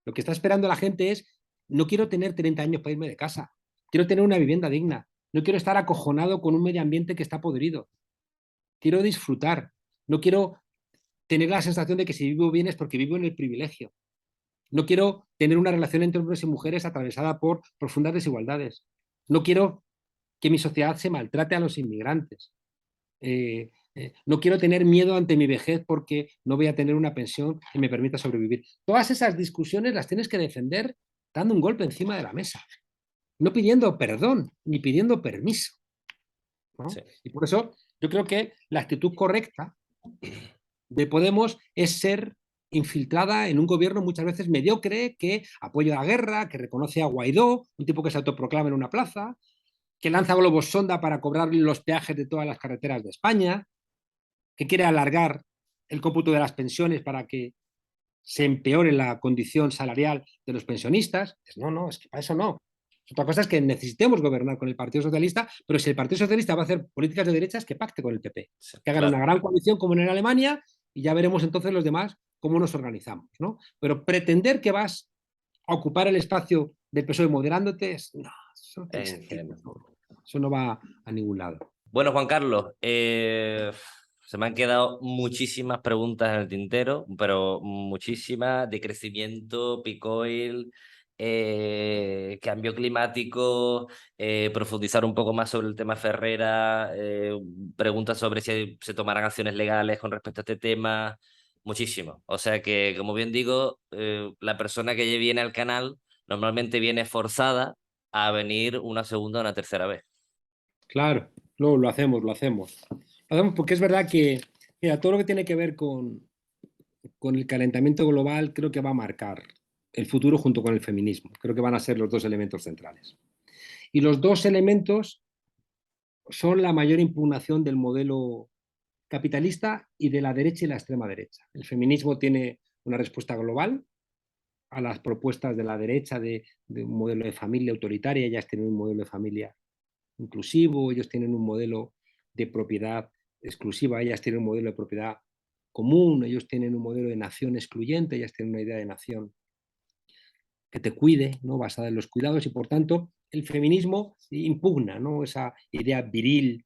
lo que está esperando la gente es no quiero tener 30 años para irme de casa, quiero tener una vivienda digna, no quiero estar acojonado con un medio ambiente que está podrido, quiero disfrutar, no quiero tener la sensación de que si vivo bien es porque vivo en el privilegio. No quiero tener una relación entre hombres y mujeres atravesada por profundas desigualdades. No quiero que mi sociedad se maltrate a los inmigrantes. No quiero tener miedo ante mi vejez porque no voy a tener una pensión que me permita sobrevivir. Todas esas discusiones las tienes que defender dando un golpe encima de la mesa, no pidiendo perdón ni pidiendo permiso, ¿no? Sí. Y por eso yo creo que la actitud correcta de Podemos es ser infiltrada en un gobierno muchas veces mediocre que apoya la guerra, que reconoce a Guaidó, un tipo que se autoproclama en una plaza, que lanza globos sonda para cobrar los peajes de todas las carreteras de España, que quiere alargar el cómputo de las pensiones para que se empeore la condición salarial de los pensionistas. No, no, es que para eso no. Otra cosa es que necesitemos gobernar con el Partido Socialista, pero si el Partido Socialista va a hacer políticas de derechas, que pacte con el PP, Sí, que hagan una claro. gran coalición como en Alemania y ya veremos entonces los demás cómo nos organizamos, ¿no? Pero pretender que vas a ocupar el espacio del PSOE moderándote, no, eso no tiene sentido. Entiendo. Eso no va a ningún lado. Bueno, Juan Carlos, se me han quedado muchísimas preguntas en el tintero, pero muchísimas de crecimiento, peak oil, cambio climático, profundizar un poco más sobre el tema Ferrera, preguntas sobre si se tomarán acciones legales con respecto a este tema, muchísimo. O sea que, como bien digo, la persona que viene al canal normalmente viene forzada a venir una segunda o una tercera vez. Claro, no, lo hacemos, lo hacemos. Lo hacemos porque es verdad que, mira, todo lo que tiene que ver con el calentamiento global creo que va a marcar el futuro junto con el feminismo. Creo que van a ser los dos elementos centrales. Y los dos elementos son la mayor impugnación del modelo capitalista y de la derecha y la extrema derecha. El feminismo tiene una respuesta global a las propuestas de la derecha de un modelo de familia autoritaria. Ellas tienen un modelo de familia inclusivo, ellos tienen un modelo de propiedad exclusiva, ellas tienen un modelo de propiedad común, ellos tienen un modelo de nación excluyente, ellas tienen una idea de nación que te cuide, ¿no? Basada en los cuidados, y por tanto el feminismo impugna, ¿no? Esa idea viril,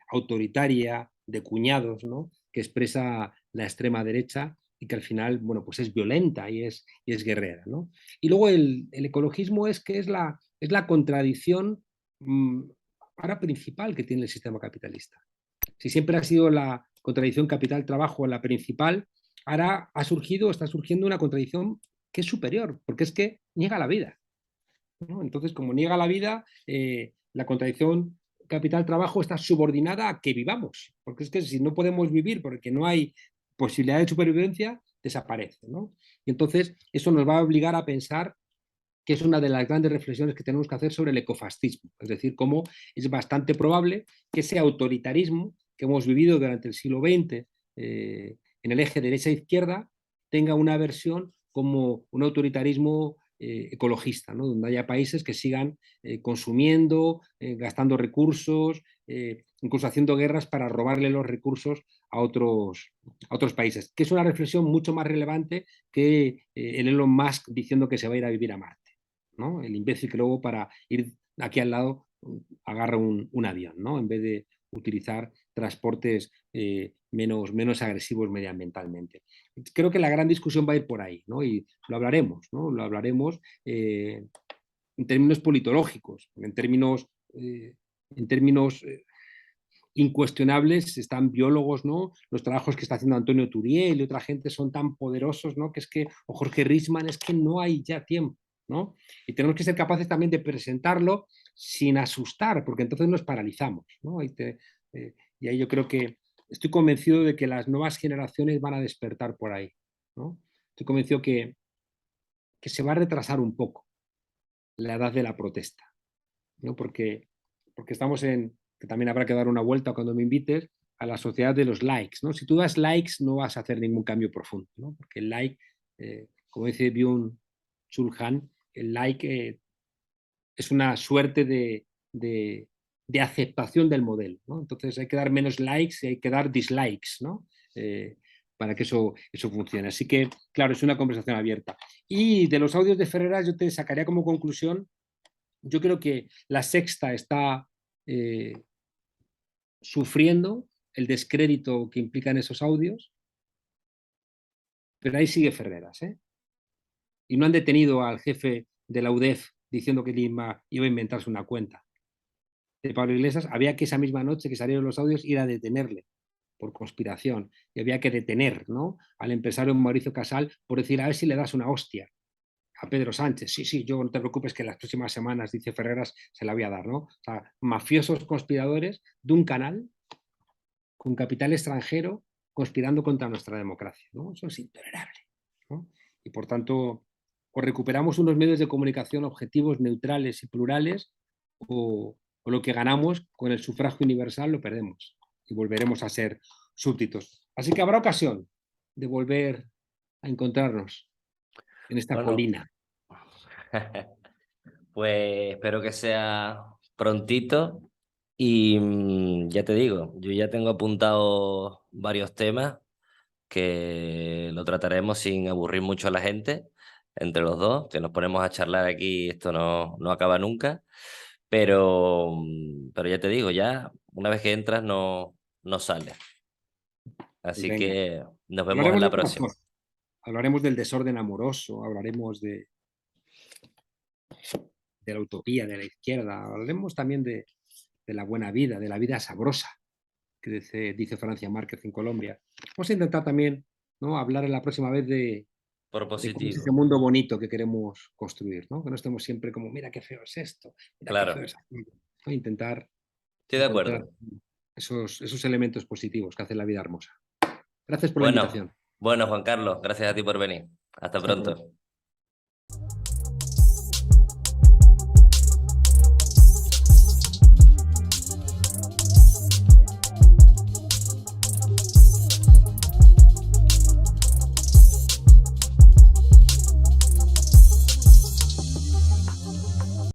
autoritaria, de cuñados, ¿no? Que expresa la extrema derecha y que al final, bueno, pues es violenta y es guerrera, ¿no? Y luego el ecologismo es que es la contradicción ahora principal que tiene el sistema capitalista. Si siempre ha sido la contradicción capital-trabajo la principal, ahora ha surgido, está surgiendo una contradicción que es superior, porque es que niega la vida, ¿no? Entonces, como niega la vida, la contradicción capital-trabajo está subordinada a que vivamos, porque es que si no podemos vivir porque no hay posibilidad de supervivencia, desaparece, ¿no? Y entonces eso nos va a obligar a pensar que es una de las grandes reflexiones que tenemos que hacer sobre el ecofascismo, es decir, cómo es bastante probable que ese autoritarismo que hemos vivido durante el siglo XX en el eje derecha-izquierda tenga una versión como un autoritarismo ecologista, ¿no? Donde haya países que sigan consumiendo, gastando recursos, incluso haciendo guerras para robarle los recursos a otros países, que es una reflexión mucho más relevante que el Elon Musk diciendo que se va a ir a vivir a Marte, ¿no? El imbécil que luego para ir aquí al lado agarra un avión, ¿no? En vez de utilizar transportes menos agresivos medioambientalmente. Creo que la gran discusión va a ir por ahí, ¿no? Y lo hablaremos, ¿no? Lo hablaremos en términos politológicos, en términos incuestionables, están biólogos, ¿no? Los trabajos que está haciendo Antonio Turiel y otra gente son tan poderosos, ¿no? Que es que, o Jorge Risman, es que no hay ya tiempo, ¿no? Y tenemos que ser capaces también de presentarlo sin asustar, porque entonces nos paralizamos, ¿no? Y ahí yo creo que estoy convencido de que las nuevas generaciones van a despertar por ahí, ¿no? Estoy convencido que se va a retrasar un poco la edad de la protesta, ¿no? Porque estamos en, que también habrá que dar una vuelta cuando me invites, a la sociedad de los likes, ¿no? Si tú das likes no vas a hacer ningún cambio profundo, ¿no? Porque el like, como dice Byung-Chul Han, el like es una suerte de aceptación del modelo, ¿no? Entonces hay que dar menos likes y hay que dar dislikes, ¿no? Para que eso funcione. Así que, claro, es una conversación abierta. Y de los audios de Ferreras yo te sacaría como conclusión, yo creo que la Sexta está sufriendo el descrédito que implican esos audios, pero ahí sigue Ferreras, ¿eh? Y no han detenido al jefe de la UDEF diciendo que Lima iba a inventarse una cuenta de Pablo Iglesias. Había que esa misma noche que salieron los audios ir a detenerle por conspiración y había que detener, ¿no?, al empresario Mauricio Casal por decir a ver si le das una hostia a Pedro Sánchez. Sí, sí, yo no te preocupes que en las próximas semanas, dice Ferreras, se la voy a dar, ¿no? O sea, mafiosos conspiradores de un canal con capital extranjero conspirando contra nuestra democracia, ¿no? Eso es intolerable, ¿no? Y por tanto, o recuperamos unos medios de comunicación objetivos, neutrales y plurales, o lo que ganamos con el sufragio universal lo perdemos y volveremos a ser súbditos. Así que habrá ocasión de volver a encontrarnos en esta Bueno, colina. pues espero que sea prontito y ya te digo, yo ya tengo apuntado varios temas que lo trataremos sin aburrir mucho a la gente, entre los dos, que nos ponemos a charlar aquí, esto no acaba nunca, pero ya te digo, ya una vez que entras no sales. Pues Así venga, que nos vemos en hablaremos de la otras próxima. cosas. Hablaremos del desorden amoroso, hablaremos de la utopía de la izquierda, hablaremos también de la buena vida, de la vida sabrosa, que dice Francia Márquez en Colombia. Vamos a intentar también, ¿no?, hablar en la próxima vez Por de cómo es ese positivo. mundo bonito que queremos construir, ¿no? Que no estemos siempre como, mira qué feo es esto, mira qué feo Claro, es aquello. ¿No? Intentar estoy de encontrar acuerdo. esos elementos positivos que hacen la vida hermosa. Gracias por la Bueno, invitación. bueno, Juan Carlos, gracias a ti por venir. Hasta Hasta pronto. pronto.